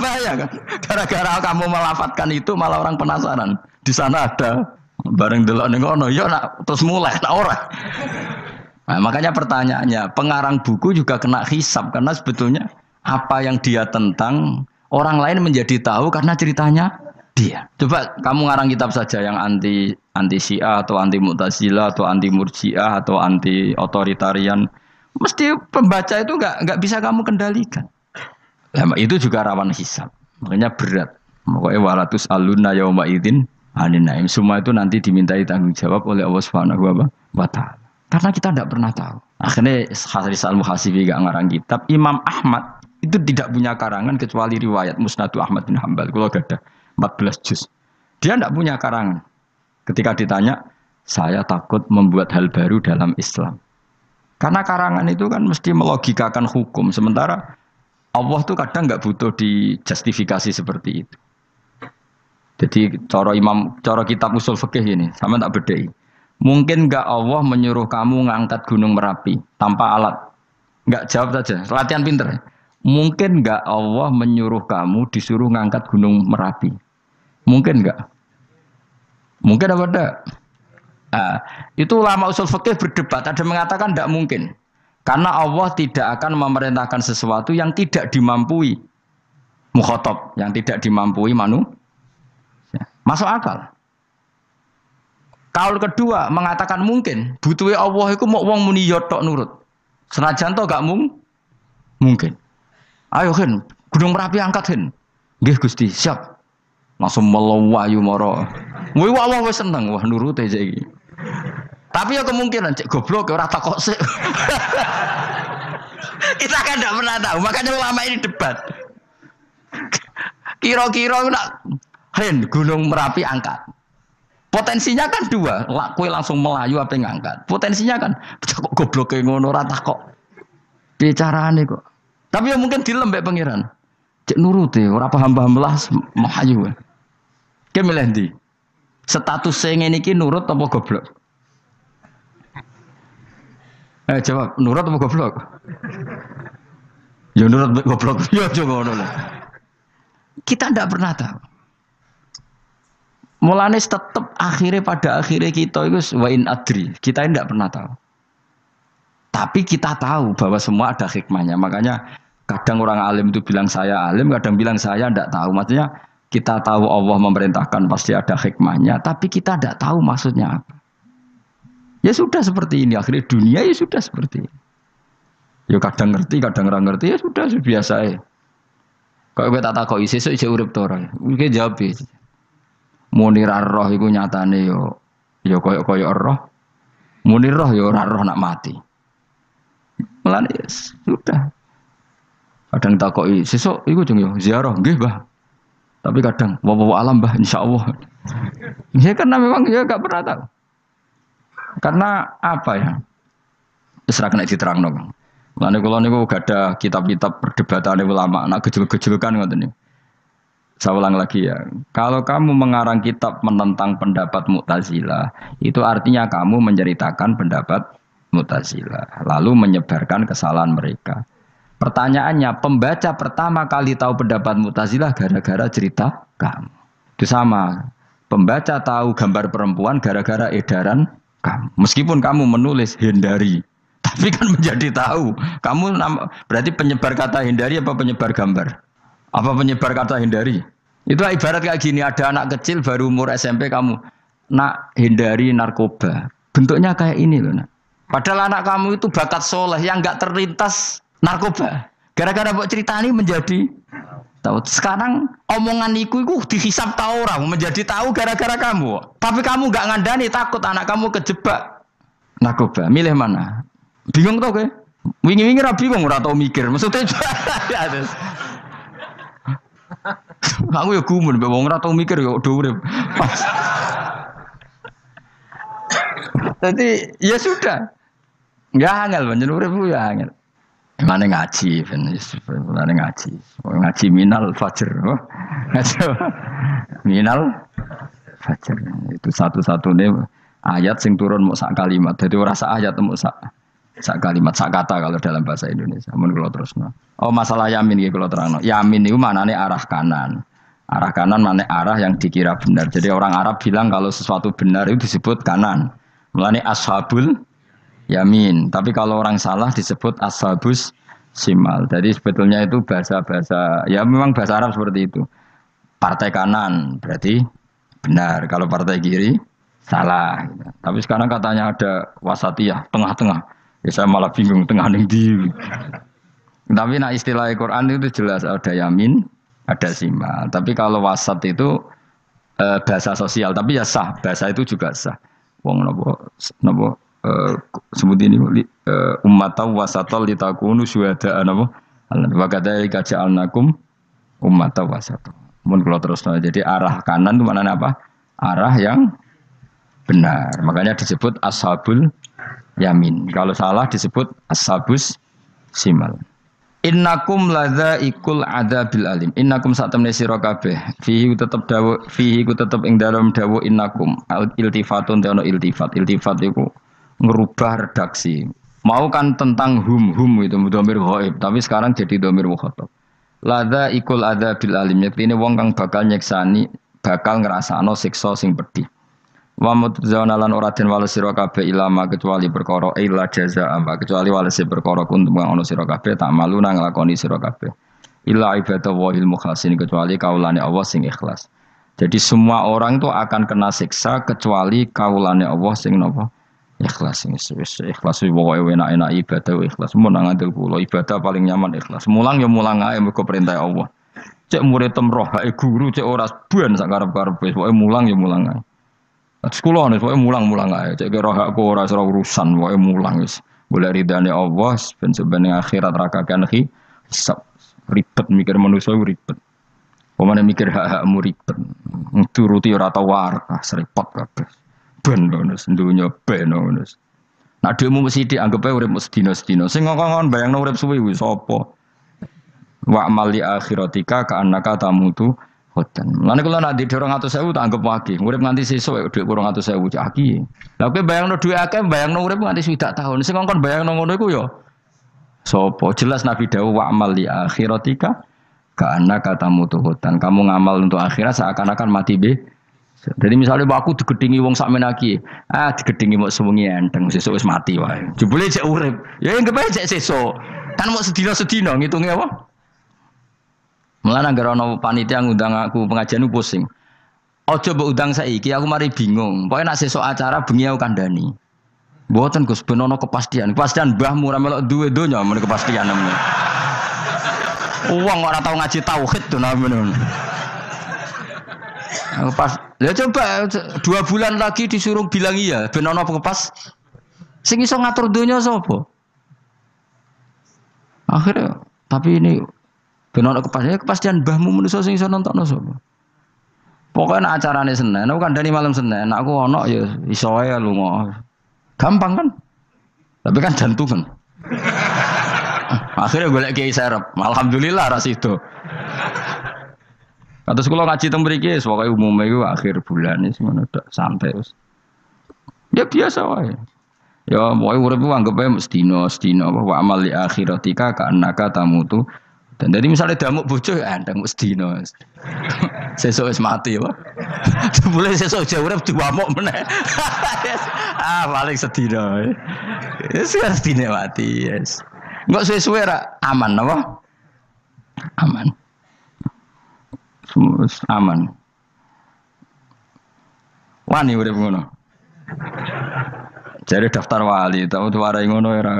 Bahaya kan. Gara-gara kamu melafatkan itu malah orang penasaran. Di sana ada bareng delok ning kono ya nak terus mulai nak ora. Nah, makanya pertanyaannya, pengarang buku juga kena hisab karena sebetulnya apa yang dia tentang orang lain menjadi tahu karena ceritanya dia. Coba kamu ngarang kitab saja yang anti Syiah atau anti Mu'tazilah atau anti Murji'ah atau anti otoritarian, mesti pembaca itu nggak bisa kamu kendalikan. Nah, itu juga rawan hisab, makanya berat. Pokoknya walatus aluna yauma idzin anin naim. Semua itu nanti dimintai tanggung jawab oleh Allah Subhanahu wa Ta'ala. Karena kita tidak pernah tahu. Akhirnya Haris Al-Muhasibi gak ngarang kitab. Imam Ahmad itu tidak punya karangan kecuali riwayat Musnadu Ahmad bin Hambal. Kalau ada 14 juz. Dia tidak punya karangan. Ketika ditanya, saya takut membuat hal baru dalam Islam. Karena karangan itu kan mesti melogikakan hukum. Sementara Allah itu kadang nggak butuh dijustifikasi seperti itu. Jadi cara kitab usul fikih ini, sama tak bedai. Mungkin nggak Allah menyuruh kamu ngangkat gunung Merapi tanpa alat? Nggak, jawab saja. Latihan pinter. Mungkin nggak Allah menyuruh kamu disuruh ngangkat gunung Merapi? Mungkin nggak? Mungkin apa enggak? Nah, itu ulama usul fikih berdebat. Ada mengatakan tidak mungkin. Karena Allah tidak akan memerintahkan sesuatu yang tidak dimampui mukhatab, yang tidak dimampui manusia. Masuk akal. Kaul kedua mengatakan mungkin, butuhe Allah iku mau wong muni yo tok nurut. Senajan to gak mungkin. Ayo Hen, Gunung Merapi angkat Hen. Nggih Gusti, siap. Langsung melayu mara. Wih Allah wis seneng, wah nurut aja iki. Tapi ya kemungkinan cek goblok ora takok sik. Kita kan tidak pernah tahu, makanya ulama ini debat. Kira-kira nak Hen, Gunung Merapi angkat. Potensinya kan dua, kue langsung melayu apa ngangkat. Potensinya kan, kok goblok kayak ngono rata kok. Bicarane kok. Tapi ya mungkin dilembek pangeran. Cek nuruti, ora paham-paham lah melayu. Ki milih ndi? Status sing ngene iki nurut apa goblok? Jawab, nurut apa goblok? Ya nurut goblok. Ya coba ngono. Kita ndak pernah tahu. Mulane tetap pada akhirnya kita itu wain adri. Kita tidak pernah tahu. Tapi kita tahu bahwa semua ada hikmahnya. Makanya kadang orang alim itu bilang saya alim, kadang bilang saya tidak tahu. Maksudnya kita tahu Allah memerintahkan pasti ada hikmahnya, tapi kita tidak tahu maksudnya apa. Ya sudah seperti ini, akhirnya dunia ya sudah seperti ini. Ya kadang ngerti, kadang ora ngerti, ya sudah biasa ya. Kok kowe tak takoki sesuk isih urip to ora? Iki jawab e. Muni ra roh iku nyatane yo koyo roh. Muni roh yo ora roh nak mati. Mulane yes, sudah. Kadang takoki sesuk iku jeng yo ziarah nggih, Mbah. Tapi kadang wa alam, Mbah, insyaallah. Ya karena memang ya enggak pernah tahu. Karena apa ya? Wis ra kena diterangno, Bang. Mulane kula niku gak ada kitab-kitab perdebatan ulama, nak gejol-gejolkan ngoten niku. Saya ulang lagi ya. Kalau kamu mengarang kitab menentang pendapat Mu'tazilah, itu artinya kamu menceritakan pendapat Mu'tazilah, lalu menyebarkan kesalahan mereka. Pertanyaannya, pembaca pertama kali tahu pendapat Mu'tazilah gara-gara cerita kamu. Itu sama. Pembaca tahu gambar perempuan gara-gara edaran kamu. Meskipun kamu menulis hindari, tapi kan menjadi tahu. Kamu berarti penyebar kata hindari apa penyebar gambar? Apa penyebar kata hindari? Itu ibarat kayak gini, ada anak kecil baru umur SMP kamu, nak hindari narkoba. Bentuknya kayak ini loh, nak. Padahal anak kamu itu bakat soleh yang nggak terlintas narkoba. Gara-gara buat cerita ini menjadi tahu. Sekarang omongan iku dihisap tahu orang menjadi tahu gara-gara kamu. Tapi kamu nggak ngandani, takut anak kamu kejebak narkoba. Milih mana? Bingung tau ke? Wingi-wingi ra bingung, ora tau mikir. Maksudnya aku ya gumun, wong ora tau mikir ya do urip. Jadi ya sudah. Enggak angel panjen urip ya angel. Mane ngaji, mane ngaji. Ngaji minal fajr. Ngaji minal fajr. Itu satu-satunya ayat sing turun mok sak kalimat. Dadi ora sak ayat mok sak kalimat, sak kata kalau dalam bahasa Indonesia. Mun kula terusno. Oh, masalah yamin iki kula terangno. Yamin niku maknane arah kanan. Arah kanan maknane arah yang dikira benar. Jadi orang Arab bilang kalau sesuatu benar itu disebut kanan. Mulane ashabul yamin. Tapi kalau orang salah disebut ashabus simal. Jadi sebetulnya itu bahasa-bahasa, ya memang bahasa Arab seperti itu. Partai kanan berarti benar. Kalau partai kiri salah. Tapi sekarang katanya ada wasatiyah, tengah-tengah. Ya saya malah bingung tengah ning ndi. Tapi nah istilah Al-Qur'an itu jelas ada yamin, ada simal. Tapi kalau wasat itu bahasa sosial, tapi ya sah, bahasa itu juga sah. Wong napa sebut ini ummatan wasatan litakunu syuhada'a napa? Wa kadzalika ja'alnakum ummatan wasatan. Mun kula terusno. Jadi arah kanan itu maknanya apa? Arah yang benar. Makanya disebut ashabul yamin. Kalau salah disebut ashabus simal. Innakum ladzaikul adzabil alim. Innakum satamne sira kabeh. Fihi tetep dawuh, fihi ku tetep ing dalem dawuh innakum. Iltifatun ono iltifat. Iltifat iku ngerubah redaksi. Mau kan tentang hum itu dhamir ghaib, tapi sekarang jadi dhamir mukhatab. Ladzaikul adzabil alim. Yektine wong kang bakal nyeksani, bakal ngrasakno siksa sing pedih. Wa mutzauna lan ora den wales sira kabeh ilama kecuali perkara illa jazaa kecuali wales perkara kuntum kang ana sira kabeh tak malu nang nglakoni sira kabeh illa ibadallahil mukhlasin kecuali kaulane Allah sing ikhlas. Jadi semua orang itu akan kena siksa kecuali kaulane Allah sing napa ikhlas. Ikhlas pokoke enak-enak ibadah ikhlas mun nang ngandel kula ibadah paling nyaman ikhlas. Mulang ya mulang ae mergo perintah Allah. Cek murid temroh hae guru cek ora ban sak karep-karepe pokoke mulang ya mulang ae. Sekolah nih, pokoknya mulang-mulang aja. Cek kira hakku ora serah urusan, pokoknya mulang wis. Boleh ridane Allah, sebenarnya akhirat rakakan hisab ribet mikir manusia ribet. Pemane mikir hak-hakmu ribet. Turuti ora tau war, serepot kabeh. Ben bonus, dunya ben bonus. Nah dhewe mesti dianggep urip sedina-sedina. Sing ngongkon bayangno urip suwi wis sapa? Wa amali akhiratika ka annaka tamutu khodan. Lan kula nak di 200.000 tak anggap wage. Urip nganti sesuk dhuwit 200.000 cak aki. Lah kowe bayangno dhuwit akeh, bayangno urip nganti 20 tahun. Sing ngongkon bayangno ngono iku ya sapa? Jelas Nabi dawuh wa amal li akhiratika ka annaka tamutu khodan. Kamu ngamal untuk akhirat seakan-akan mati be. Jadi misalnya aku digedingi wong sakmen iki, digedingi mok sewengi enteng sesuk wis mati wae. Jebule cek urip. Ya anggap ae cek sesuk. Kan mok sedina-sedina ngitunge apa? Mulane anggere ana panitia ngundang aku pengajian pusing. Aja mbok undang saiki aku mari bingung. Pokoke nek sesuk acara bengi aku kandhani. Mboten Gus ben ana kepastian. Kepastian mbahmu ora melok duwe donya men kepastian namanya. Uang ora tau ngaji tauhid to namanya. Pas, ya coba 2 bulan lagi disuruh bilang iya, ben ana kepas. Sing iso ngatur donya sapa? Akhirnya, tapi ini ben ana kepastian mbahmu manusa sing iso nontonno sapa? Pokoknya acarane Senin, aku kandhani malam Senin, aku ana ya iso wae lunga. Gampang kan? Tapi kan jantungan. Akhirnya golek kiai serep. Alhamdulillah ras itu. Kados kula ngaji teng mriki wis pokoke umume iku akhir bulan wis ngono tok santai wis. Ya biasa wae. Ya pokoke urip ku anggape sedina wa amal li akhiratika ka annaka tamutu. Dan dari misalnya damuk bojo ya andang sedina. Sesuk wis mati apa. Boleh sesuk jauh urip diwamuk meneh. Paling sedina. Wis sedina mati, yes. Enggak suwe-suwe ra aman apa? Aman. Aman. Wani urip ngono. Jare daftar wali, tau warai ngono ora.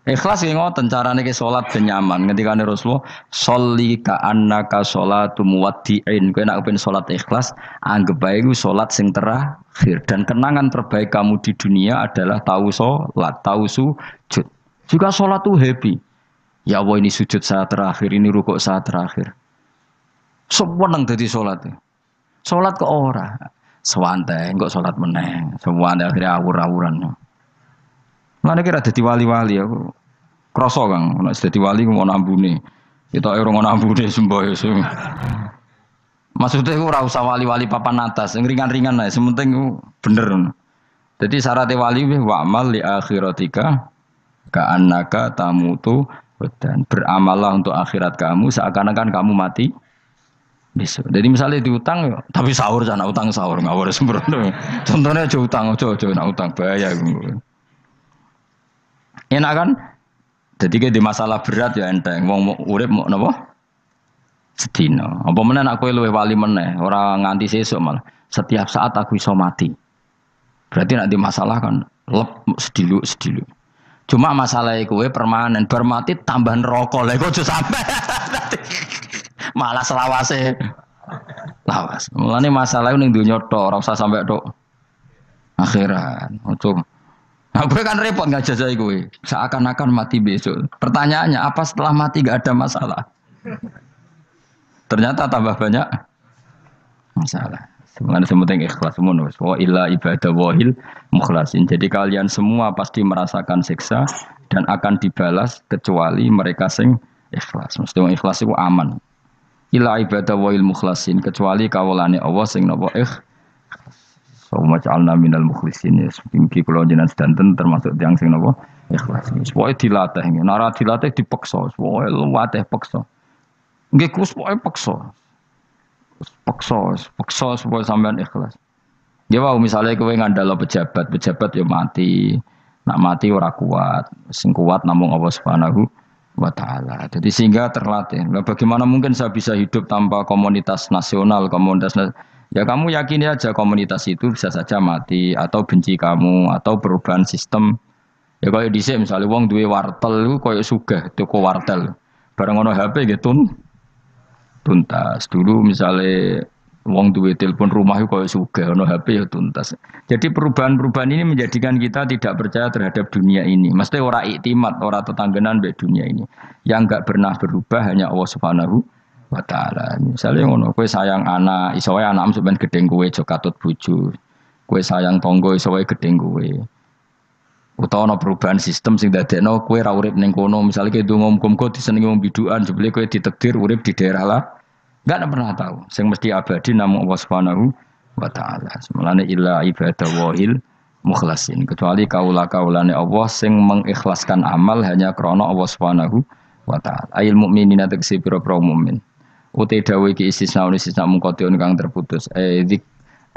Ikhlas ki ngoten carane ki salat ben nyaman. Ngendikane Rasulullah, "Sholli ka annaka sholatu muwaddi'in." Kowe nek pengen salat ikhlas, anggap bae iku salat sing terakhir dan kenangan terbaik kamu di dunia adalah tahu salat, tahu sujud. Juga salat tuh happy. Ya Allah ini sujud saat terakhir, ini rukuk saat terakhir. Seneng dadi salat. Salat kok ora. Sewante kok salat meneh. Sewante akhirnya awur-awuran. Mana kira dadi wali-wali aku. Krasa Kang, nek dadi wali ku ngono ambune. Kita ora ngono ambune semboyo. Maksudnya ora usah wali-wali papan atas, ringan-ringan ae, sementing bener. Jadi syarat wali wa amal li akhiratika ka annaka tamutu dan beramallah untuk akhirat kamu seakan-akan kamu mati besok. Jadi misalnya diutang tapi sahur jangan utang sahur nggak boleh sembrono. Contohnya aja utang, ojo nak utang bahaya. Enak kan? Jadi kayak di masalah berat ya enteng. Wong urip mau napa? Sedina. Apa meneh nak kowe luwih wali meneh, ora nganti sesuk malah. Setiap saat aku iso mati. Berarti nak di masalah kan lep sedilu. Cuma masalah kowe permanen bar mati tambahan rokok. Lha kok aja sampe. Malah selawase. Lawas. Mulane masalah ning donya tok, ora usah sampe tok akhirat. Ojo. Nah, gue kan repot nggak jajai gue. Seakan-akan mati besok. Pertanyaannya apa setelah mati gak ada masalah? Ternyata tambah banyak masalah. Sebenarnya semuanya ikhlas semua. Wa illa ibadah wahil mukhlasin. Jadi kalian semua pasti merasakan siksa dan akan dibalas kecuali mereka sing ikhlas. Mesti ikhlas itu aman. Illa ibadah wahil mukhlasin kecuali kawulane Allah sing napa so macalna minal mukhlisin ya mimpi kula jenengan sedanten termasuk tiyang sing napa ikhlas. Pokoke dilatih nggih. Nek dilatih dipaksa, pokoke luwateh paksa. Nggih Gus pokoke paksa. Paksa supaya sampean ikhlas. Ya wae misale kowe ngandalo pejabat ya mati. Nak mati ora kuat. Sing kuat namung Allah Subhanahu wa taala. Jadi sehingga terlatih. Nah, bagaimana mungkin saya bisa hidup tanpa komunitas nasional, ya kamu yakini aja komunitas itu bisa saja mati atau benci kamu atau perubahan sistem. Ya kayak dhisik misalnya wong duwe wartel iku koyo sugih toko wartel. Bareng ono HP gitu tuntas. Dulu misalnya wong duwe telepon rumah iku koyo sugih ono HP ya tuntas. Jadi perubahan-perubahan ini menjadikan kita tidak percaya terhadap dunia ini. Mesti ora iktimat, ora tetanggenan mbek dunia ini. Yang enggak pernah berubah hanya Allah Subhanahu wa ta'ala. Misalnya ngono, kowe sayang anak, iso wae anakmu sampean gedeng kowe aja katut bojo. Kowe sayang tangga iso wae gedeng kowe. Utawa ana perubahan sistem sing dadekno kowe ra urip ning kono, misale kowe ndonga muga-muga disenengi wong bidukan, jebule kowe ditakdir urip di daerah lah. Enggak pernah tahu. Sing mesti abadi namung Allah Subhanahu wa ta'ala. Semulane illa ibadah wahil mukhlasin. Kecuali kaula-kaulane Allah sing mengikhlaskan amal hanya krana Allah Subhanahu wa ta'ala. Ayil mukminina tegese pira-pira mukmin. Utai dawe ki istisna mungkotion kang terputus.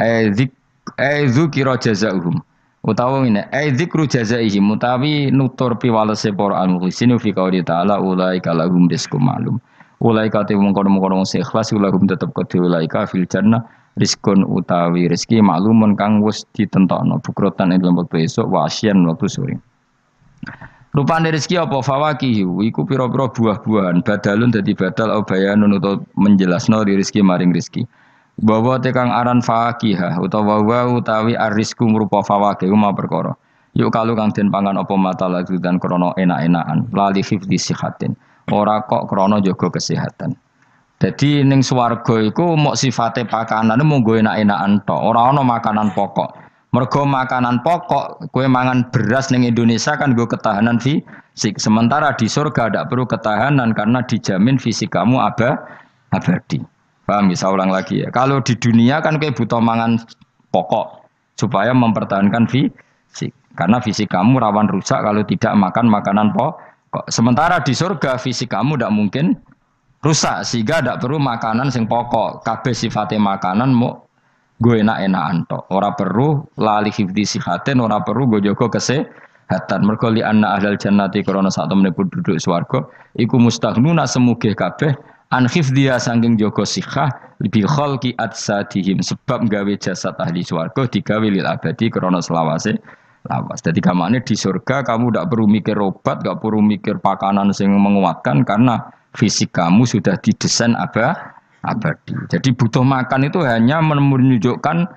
Dzikra jazaohum. Utawa ngene, dzikru jazaihim utawi nutur piwalese para al-mukhlisin fi qouli ta'ala ulaika lahum rizqum ma'lum. Ulaika te mungkon-mungkon sing ikhlas lahum tetep kedhe ulaika fil jannah rizkun utawi rezeki maklumun kang wis ditentokno bukrotan ing dalam wektu esuk wasyan wektu sore. Rupane rezeki apa fawakihu iku pira-pira buah-buahan badalun dadi badal au bayanun utawa menjelasno rezeki maring rezeki. Bahwa tekang aran fakihah utawa wa utawi arisku merupa fawakih ma perkara. Yuk kalau kang den pangan apa mata lagi dan krono enak-enakan lali hifdzi sihatin. Ora kok krono jaga kesehatan. Jadi ning swarga iku mok sifate pakanane mung go enak-enakan tok, ora ana makanan pokok. Mergo makanan pokok kowe mangan beras ning Indonesia kan go ketahanan fisik. Sementara di surga tidak perlu ketahanan karena dijamin fisik kamu abadi. Paham bisa ulang lagi ya. Kalau di dunia kan kayak butuh mangan pokok supaya mempertahankan fisik. Karena fisik kamu rawan rusak kalau tidak makan makanan pokok. Sementara di surga fisik kamu tidak mungkin rusak sehingga tidak perlu makanan sing pokok. Kabeh sifatnya makanan mau gue enak-enakan tok. Ora perlu lali hifdzi sihatin, ora perlu gue jaga kesehatan. Mergo li anna ahlal jannati krana sak temene penduduk swarga iku mustaghnuna semugih kabeh an hifdhiya sangking jaga sikhah bi khalqi atsadihim sebab gawe jasad ahli swarga digawe lil abadi krana selawase lawas. Jadi kamane di surga kamu tidak perlu mikir obat, tidak perlu mikir pakanan yang menguatkan karena fisik kamu sudah didesain abadi. Jadi butuh makan itu hanya menunjukkan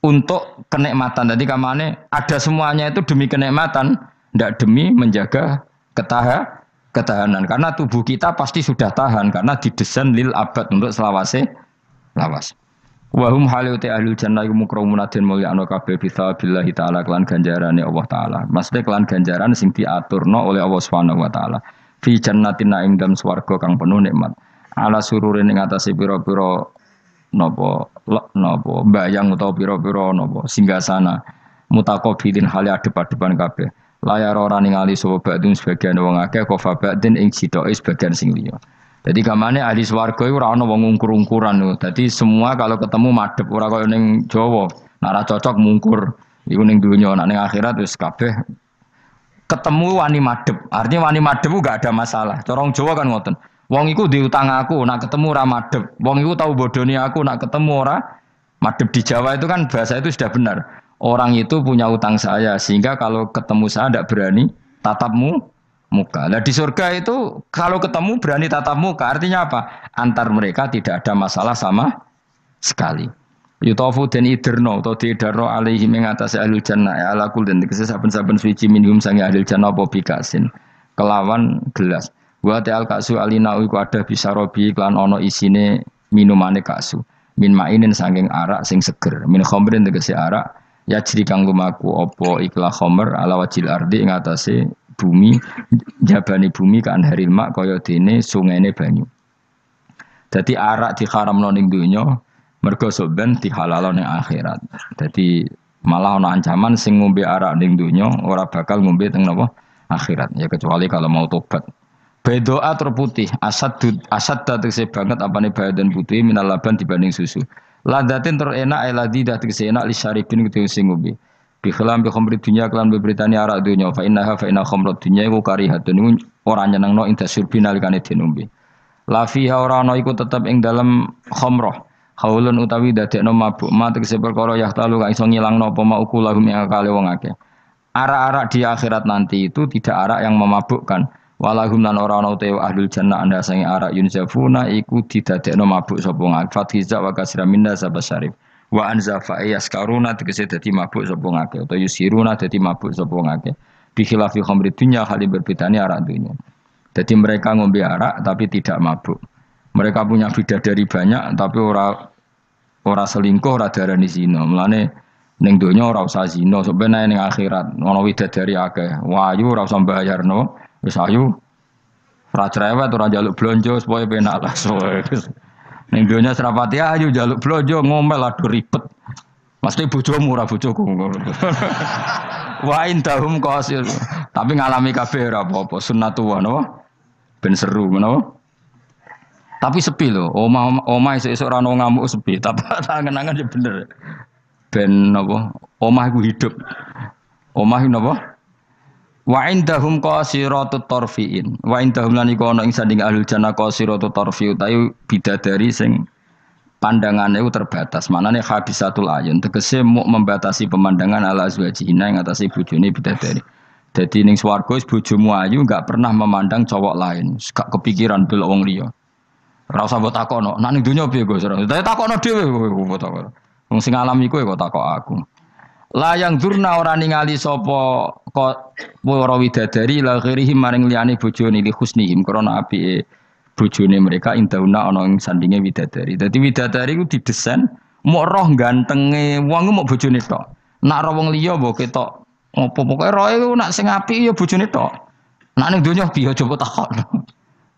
untuk kenikmatan. Jadi kamane ada semuanya itu demi kenikmatan, tidak demi menjaga ketahanan. Karena tubuh kita pasti sudah tahan karena didesain lil abad untuk selawase lawas. Wahum haluti ahlul jannah mukramun den mulya ana kabeh bisabillahi taala kelan ganjarane Allah taala. Maksudnya kelan ganjaran sing diaturno oleh Allah Subhanahu wa taala. Fi jannatin ing dalem swarga kang penuh nikmat. Ala sururin ing atase pira-pira napa bayang utawa pira-pira napa singgasana mutaqabilin hale adep-adepan kabeh. Layar ora ningali sapa badun sebagian wong akeh kofa badin ing sidoke sebagian sing liya. Jadi gamane ahli swarga iku ora ana wong ngungkur-ungkuran lho. Dadi semua kalau ketemu madhep ora kaya ning Jawa. Nek ora cocok mungkur. Iku ning donya, nek ning akhirat wis kabeh ketemu wani madhep. Artinya wani madhep enggak ada masalah. Cara wong Jawa kan ngoten. Wong iku diutang aku, nak ketemu ora madhep. Wong iku tau bodoni aku, nak ketemu ora madhep. Di Jawa itu kan bahasa itu sudah benar. Orang itu punya utang saya sehingga kalau ketemu saya tidak berani tatapmu muka. Nah di surga itu kalau ketemu berani tatap muka artinya apa? Antar mereka tidak ada masalah sama sekali. Yutafu dan iderno atau diidarno alaihi mengatasi ahlul jannah ya ala kul dan saben-saben suci minhum sangi ahlul jannah apa bikasin kelawan gelas. Wa ta'al kasu alina iku ada bisa robi klan ono isine minumane kasu. Min mainin saking arak sing seger. Min khamrin tegese arak ya jadi kang lumaku opo ikhla khomer ala wajil ardi ing atase bumi jabani bumi kan haril mak kaya dene sungene banyu. Dadi arak diharamno ning donya mergo soben dihalalo ning akhirat. Dadi malah ana ancaman sing ngombe arak ning donya ora bakal ngombe teng napa akhirat ya kecuali kalau mau tobat. Bedoa terputih asad tegese banget apane badan putih minal laban dibanding susu. Ladatin terenak eladidah tegese enak li syaribin kudu sing ngombe. Bi khilam bi khamri dunya kelan beberitani arak dunya fa inna khamrat dunya iku karihatun ora nyenengno ing dasurbi nalikane dinombe. La fiha ora ana iku tetep ing dalem khamrah. Haulun utawi dadekno mabuk ma tegese perkara yahtalu kang iso ngilangno apa mauku lahum ing akale wong akeh. Arak-arak di akhirat nanti itu tidak arak yang memabukkan. Walahum lan ora ana te ahlul jannah anda sange arak yunzafuna iku didadekno mabuk sapa ngake fathiza wa kasra minna sabasyarif wa anzafa yaskaruna tegese dadi mabuk sapa ngake utawa yusiruna dadi mabuk sapa ngake bi khilafi khamri dunya hal berbedane arak dunya. Jadi mereka ngombe arak tapi tidak mabuk. Mereka punya bidadari banyak tapi ora selingkuh ora darani zina. Mulane ning donya ora usah zina sampeyan ning akhirat ana widadari akeh. Wayu ora usah bayarno. Wis ayu ora cerewet ora njaluk blonjo supaya penak lah soe. Ning donya serapati ayu njaluk blonjo ngomel aduh ribet. Mesti bojomu ora bojoku. Wa indahum qasil. Tapi ngalami kabeh ora apa-apa sunnatullah napa? Ben seru menapa? Tapi sepi lho. Omah esuk ora ono ngamuk sepi. Tapi angen-angen ya bener. Ben napa? Omah iku hidup. Omah iku napa? Wa indahum qasiratut tarfiin. Wa indahum lan iku ana ing sanding ahlul jannah qasiratut tarfi utawi bidadari sing pandangannya itu terbatas. Manane habisatul ayun tegese mau membatasi pemandangan ala azwajina yang atase bojone bidadari. Jadi ning swarga bojomu ayu enggak pernah memandang cowok lain, gak kepikiran delok wong liya. Ora usah mbok takono, nek ning donya piye Gus? Saya takono dhewe kowe takon. Wong sing alami kowe kok takok aku. La yang durna ora ningali sapa kok para widadari la ghirihim maring liyane bojone li husnihim krana apike bojone mereka indauna ana ing sandinge widadari. Dadi widadari ku didesain mok roh gantenge wong ku mok bojone tok. Nak roh wong liya mbok ketok apa pokoke roe ku nak sing apik ya bojone tok. Nak ning donya piye coba takon.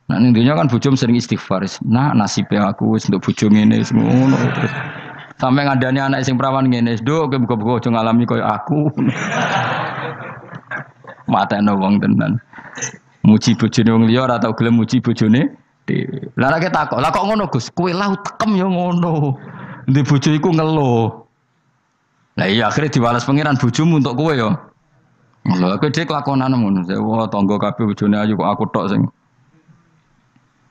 Nak ning donya kan bojom sering istighfar. Nah nasibe aku wis entuk bojo ngene wis ngono terus. Sampai ngandani anak sing perawan ngene, "Nduk, kowe buka-buka aja ngalami koyo aku." Matane wong tenan. Muji bojone wong liya ora tau gelem muji bojone dhewe. Lah nek takok, "Lah kok ngono, Gus? Kowe lah tekem ya ngono." Ndek bojo iku ngeluh. Lah iya akhirnya diwales pangeran bojomu untuk kowe ya. Lha kowe dhek lakonane ngono. Wah, tangga kabeh bojone ayu kok aku tok sing.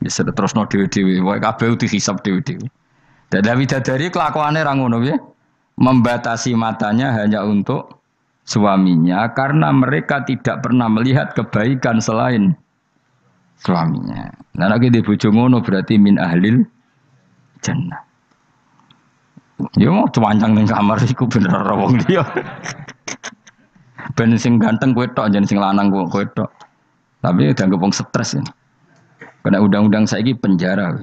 Wis terusno dhewe-dhewe, wae kabeh dihisab dhewe-dhewe. Dan widadari kelakuannya rangono ya, membatasi matanya hanya untuk suaminya karena mereka tidak pernah melihat kebaikan selain suaminya. Nah lagi di bojo ngono berarti min ahlil jannah. Ya mau cuancang ning kamar iku bener ora wong liya. Ben sing ganteng kowe tok jan sing lanang kowe tok. Tapi dianggap wong stres ya. Kena undang-undang saiki penjara.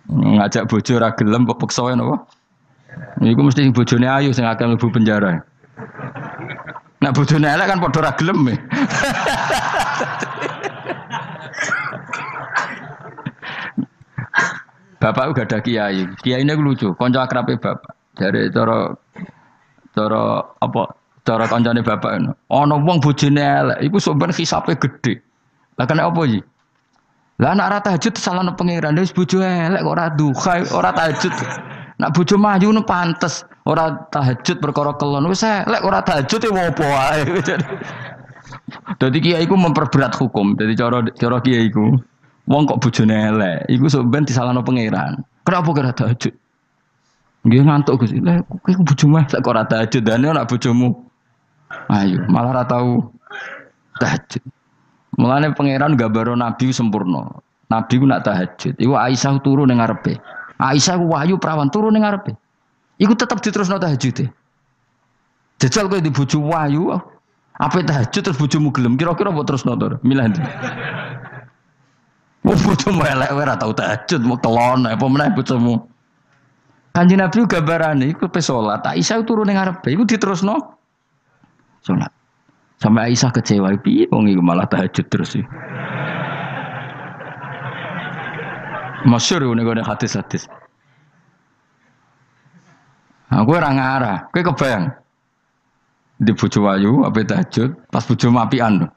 Ngajak bojo ora gelem kok peksa wae napa? Iku mesti bojone ayu sing akeh mlebu penjara. Nek bojone elek kan padha ora gelem. Bapak uga ada kiai. Kiai ini lucu, kanca akrabe bapak. Dari cara kancane bapak ngono. Ana wong bojone elek iku sok ben hisabe gedhe. Lah kena apa iki? Lah anak ora tahajud salahno pangeran wis bojo elek kok ora duha ora tahajud. Nak bojo maju nu pantes ora tahajud perkara kelon wis elek ora tahajud e opo wae. Dadi kiai iku memperberat hukum. Dadi cara kiai iku wong kok bojone elek iku sok ben disalahno pangeran. Kenapa kira tahajud? Nggih ngantuk Gus. Lah kowe bojomu elek kok ora tahajud dane nak bojomu. Ayo malah ora tau tahajud. Mulane pangeran gambaro nabi sempurna. Nabi ku nak tahajud. Iku Aisyah turu ning ngarepe. Aisyah ku wahyu prawan turu ning ngarepe. Iku tetep diterusno tahajude. Jajal kowe di bojo wahyu, apa tahajud terus bojomu gelem kira-kira mbok terusno to? Milih ndi? Wong bojomu elek ora tau tahajud, mau kelon apa meneh bojomu. Kanjeng Nabi gambarane iku pe salat. Aisyah turu ning ngarepe iku diterusno salat. Sampai Aisyah kecewa, piye wong iku malah tahajud terus sih. Masyhur nek ngene hadis-hadis. Aku ora ngarah, kowe kebayang. Di bojo ayu ape tahajud, pas bojo mapian lho.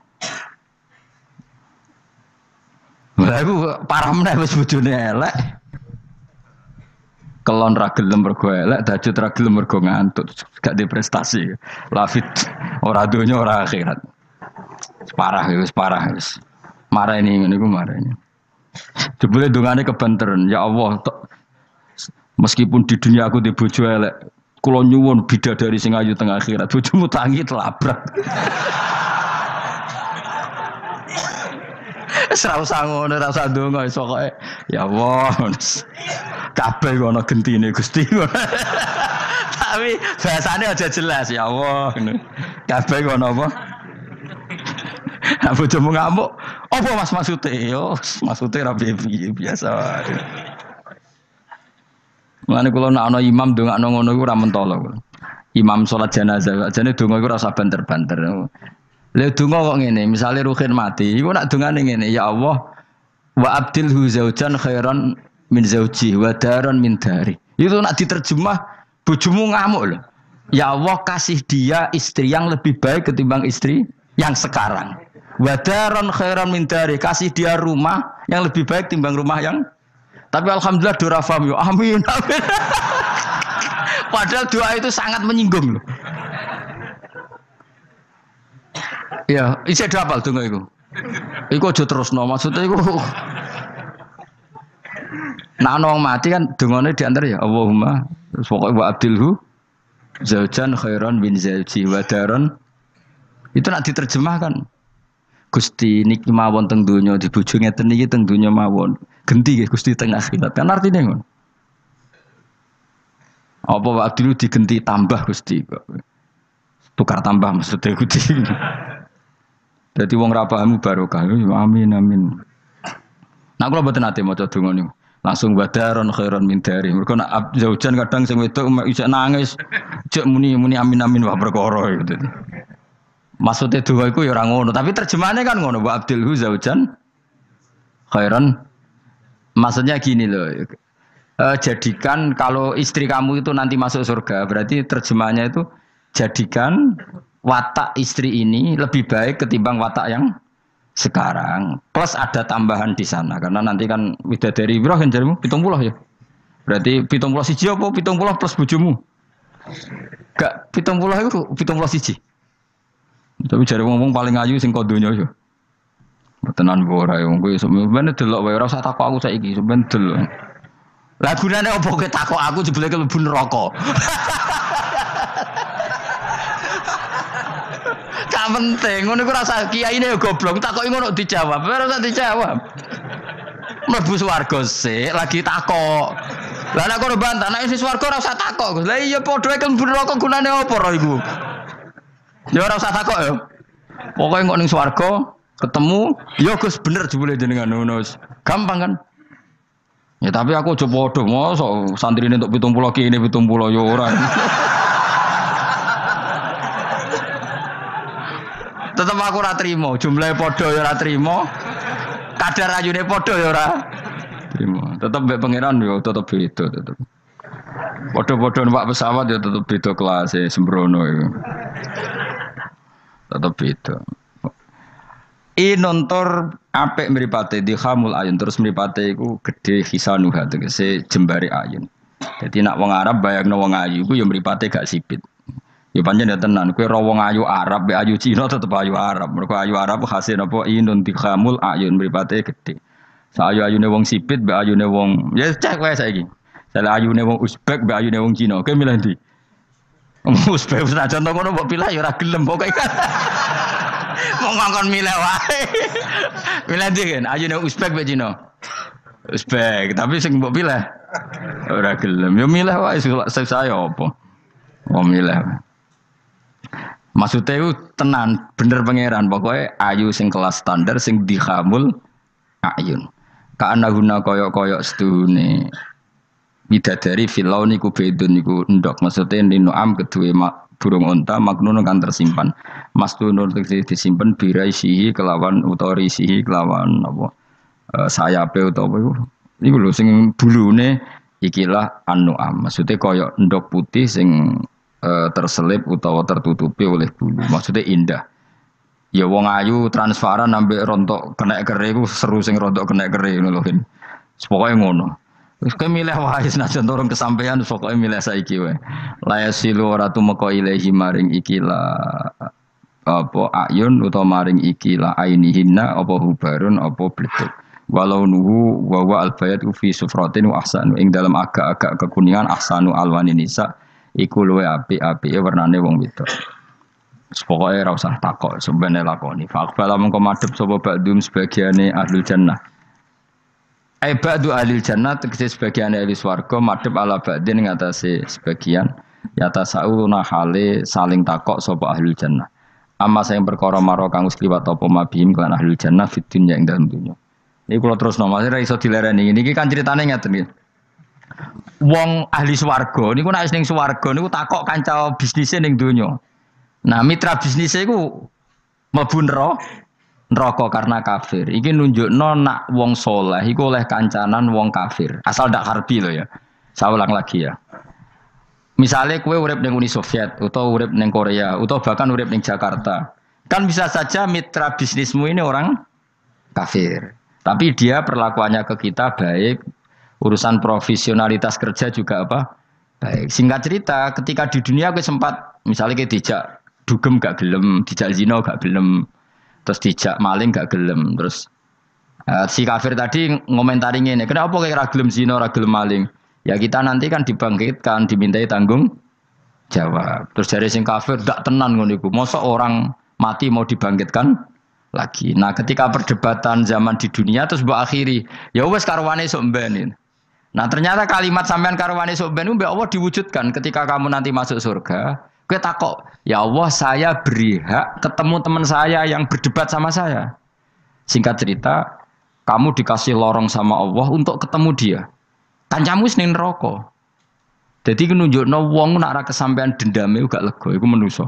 Lah aku parah meneh wis bojone elek. Kelon ra gelem mergo elek, tahajud ra gelem mergo ngantuk, gak di prestasi. Lafit ora donya ora akhirat. Parah wis. Marani ngene iku marani. Jebule dongane kebanteren, ya Allah, meskipun di dunia aku di bojo elek, kula nyuwun bidadari sing ayu teng akhirat, bojomu tangi telabrak. Ora usah ngono, ora usah ndonga wis pokoke ya Allah. Kabeh ana gentine Gusti. Tapi bahasane aja jelas ya Allah ngono. Kabeh ana apa? Bojomu ngamuk, apa Mas maksude? Yo, maksude ra piye biasa wae. Mulane kula nek ana imam ndongakno ngono iku ora mentolo. Imam salat jenazah, jane donga iku ora usah banter-banter. Lha donga kok ngene, misale ruhin mati, iku nak dongane ngene, ya Allah wa abdilhu zaujan khairan min zauji wa daran min dari. Itu nak diterjemah bojomu ngamuk lho. Ya Allah kasih dia istri yang lebih baik ketimbang istri yang sekarang. Wa daran khairan min dari, kasih dia rumah yang lebih baik timbang rumah yang. Tapi alhamdulillah dora faham yo. Amin. Amin. Padahal doa itu sangat menyinggung loh. Ya, isi ada apal donga iku. Iku aja terusno, maksudnya iku Nah ana wong mati kan dongane diantar ya Allahumma pokoke wa abdilhu zaujan khairan bin zauji wa daron. Itu nak diterjemahkan. Gusti niki mawon teng donya di bojo ngeten niki teng donya mawon. Genti nggih Gusti teng akhirat. Kan artine ngono. Apa Pak Abdul digenti tambah Gusti kok. Tukar tambah maksudnya Gusti. Dadi wong ra paham barokah. Amin amin. Nah kula mboten ate maca donga niku. Langsung badaron khairon min dari. Mergo nak zaujan kadang sing wedok isih nangis. Cek muni amin amin wah perkara gitu. Maksudnya doa itu ya orang ngono, tapi terjemahannya kan ngono. Wa abdilhu zaujan khairan. Maksudnya gini loh. Jadikan kalau istri kamu itu nanti masuk surga, berarti terjemahannya itu jadikan watak istri ini lebih baik ketimbang watak yang sekarang. Plus ada tambahan di sana karena nanti kan widadari berapa kan jarimu 70 ya. Berarti 70 siji apa 70 plus bojomu? Gak 70 itu 70 siji. Tapi jare wong-wong paling ayu sing kodonya yo. Tenan ora yo kowe sampeyan delok wae ora usah takok aku saiki sampeyan delok. Lah gunane opo kowe takok aku jebule mlebu neraka. Gak penting ngono iku rasa kiyaine yo goblok takoki ngono dijawab. Ora usah dijawab. Mlebu swarga sik lagi takok. Lah nek kono bantah nek wis swarga ora usah takok. Lah iya padha ae mlebu neraka gunane opo ora iku? Ya ora usah takok ya. Pokoke kok ning swarga ketemu, ya Gus bener jebule jenengan ngono. Gampang kan? Ya tapi aku aja padha mosok santrine entuk 70 kene 70 ya ora. Tetep aku ora trimo, jumlahe padha ya ora trimo. Kadar ayune padha ya ora trimo. Tetep mbek pangeran ya tetep beda tetep. Padha-padha numpak pesawat ya tetep beda kelas sembrono iku. Tetap beda. Nontor apik mripate dikhamul ayun terus mripate iku gedhe hisanuha tegese jembare ayun. Dadi nak wong Arab bayangno wong ayu iku ya mripate gak sipit. Ya pancen ya tenan kowe ro wong ayu Arab be ayu Cina tetep ayu Arab. Mergo ayu Arab khase napa inun dikhamul ayun mripate gedhe. Sayu-ayune wong sipit be ayune wong ya cek wae saiki. Salah ayune wong Uzbek be ayune wong Cina. Kowe milih ndi? Uzbek senajan to ngono mbok pilih ya ora gelem pokoke kan. Wong ngongkon milih wae. Milih ndi kan? Ayune Uzbek be Cina. Uzbek, tapi sing mbok pilih ora gelem. Ya milih wae saya apa? Wong milih. Maksudnya itu tenan bener pangeran pokoknya ayu sing kelas standar sing dikhamul ayun. Kana guna koyok-koyok sedune bidadari filau niku bedun niku endok maksudnya ninuam kedue burung unta maknun kan tersimpan mastunun disimpan biraisihi kelawan utorisihi kelawan apa sayape utawa iku lho sing bulune ikilah anuam maksudnya koyok endok putih sing terselip utawa tertutupi oleh bulu maksudnya indah ya wong ayu transparan ambek rontok kena kere iku seru sing rontok kena kere ngono lho kan pokoke ngono. Wis milih wae senajan turun kesampaian pokoke milih saiki wae. La yasilu ora tumeka ilahi maring ikilah apa ayun utawa maring ikilah ainihinna apa hubarun apa bletuk. Walau nuhu wa wa albayat fi sufratin wa ahsanu ing dalam agak-agak kekuningan ahsanu alwani nisa iku luwe apik-apike warnane wong wedok. Pokoke ora usah takok sebenarnya lakoni. Faqbala mengko madhep sapa ba'dum sebagiane ahlul jannah. Ba'du ahlil jannah tegese sebagian ahli swarga madhep ala ba'din ngatasi sebagian yata sauna hale saling takok sapa ahlul jannah. Amma sing perkara maro kang wis liwat apa mabihim kelan ahlul jannah fid dunya ing dalem dunya. Iki kula terusno Mas ora iso dilereni. Niki kan critane ngeten iki. Wong ahli swarga niku nek ning swarga niku takok kanca bisnise ning donya. Nah, mitra bisnise iku mlebu neraka karena kafir. Iki nunjukno nak wong saleh iku oleh kancanan wong kafir. Asal ndak harbi lho ya. Saya ulang lagi ya. Misalnya kowe urip ning Uni Soviet utawa urip ning Korea utawa bahkan urip ning Jakarta. Kan bisa saja mitra bisnismu ini orang kafir. Tapi dia perlakuannya ke kita baik. Urusan profesionalitas kerja juga apa? Baik. Singkat cerita, ketika di dunia kowe sempat misalnya kowe dijak dugem gak gelem, dijak zina gak gelem, terus dijak maling gak gelem, terus Si kafir tadi ngomentari ngene, kenapa kayak ragilum zina, ragilum maling? Ya kita nanti kan dibangkitkan, dimintai tanggung jawab. Terus dari sing kafir ndak tenan ngono iku. Mosok orang mati mau dibangkitkan lagi. Nah, ketika perdebatan zaman di dunia terus mbok akhiri, ya wis karwane sok mben. Nah, ternyata kalimat sampean karwane sok mben mbek Allah diwujudkan ketika kamu nanti masuk surga. Kowe takok, "Ya Allah, saya beri hak ketemu teman saya yang berdebat sama saya." Singkat cerita, kamu dikasih lorong sama Allah untuk ketemu dia. Kancamu ning neraka. Jadi nunjukno wong nak ora kesampean dendame gak lega, iku menungso.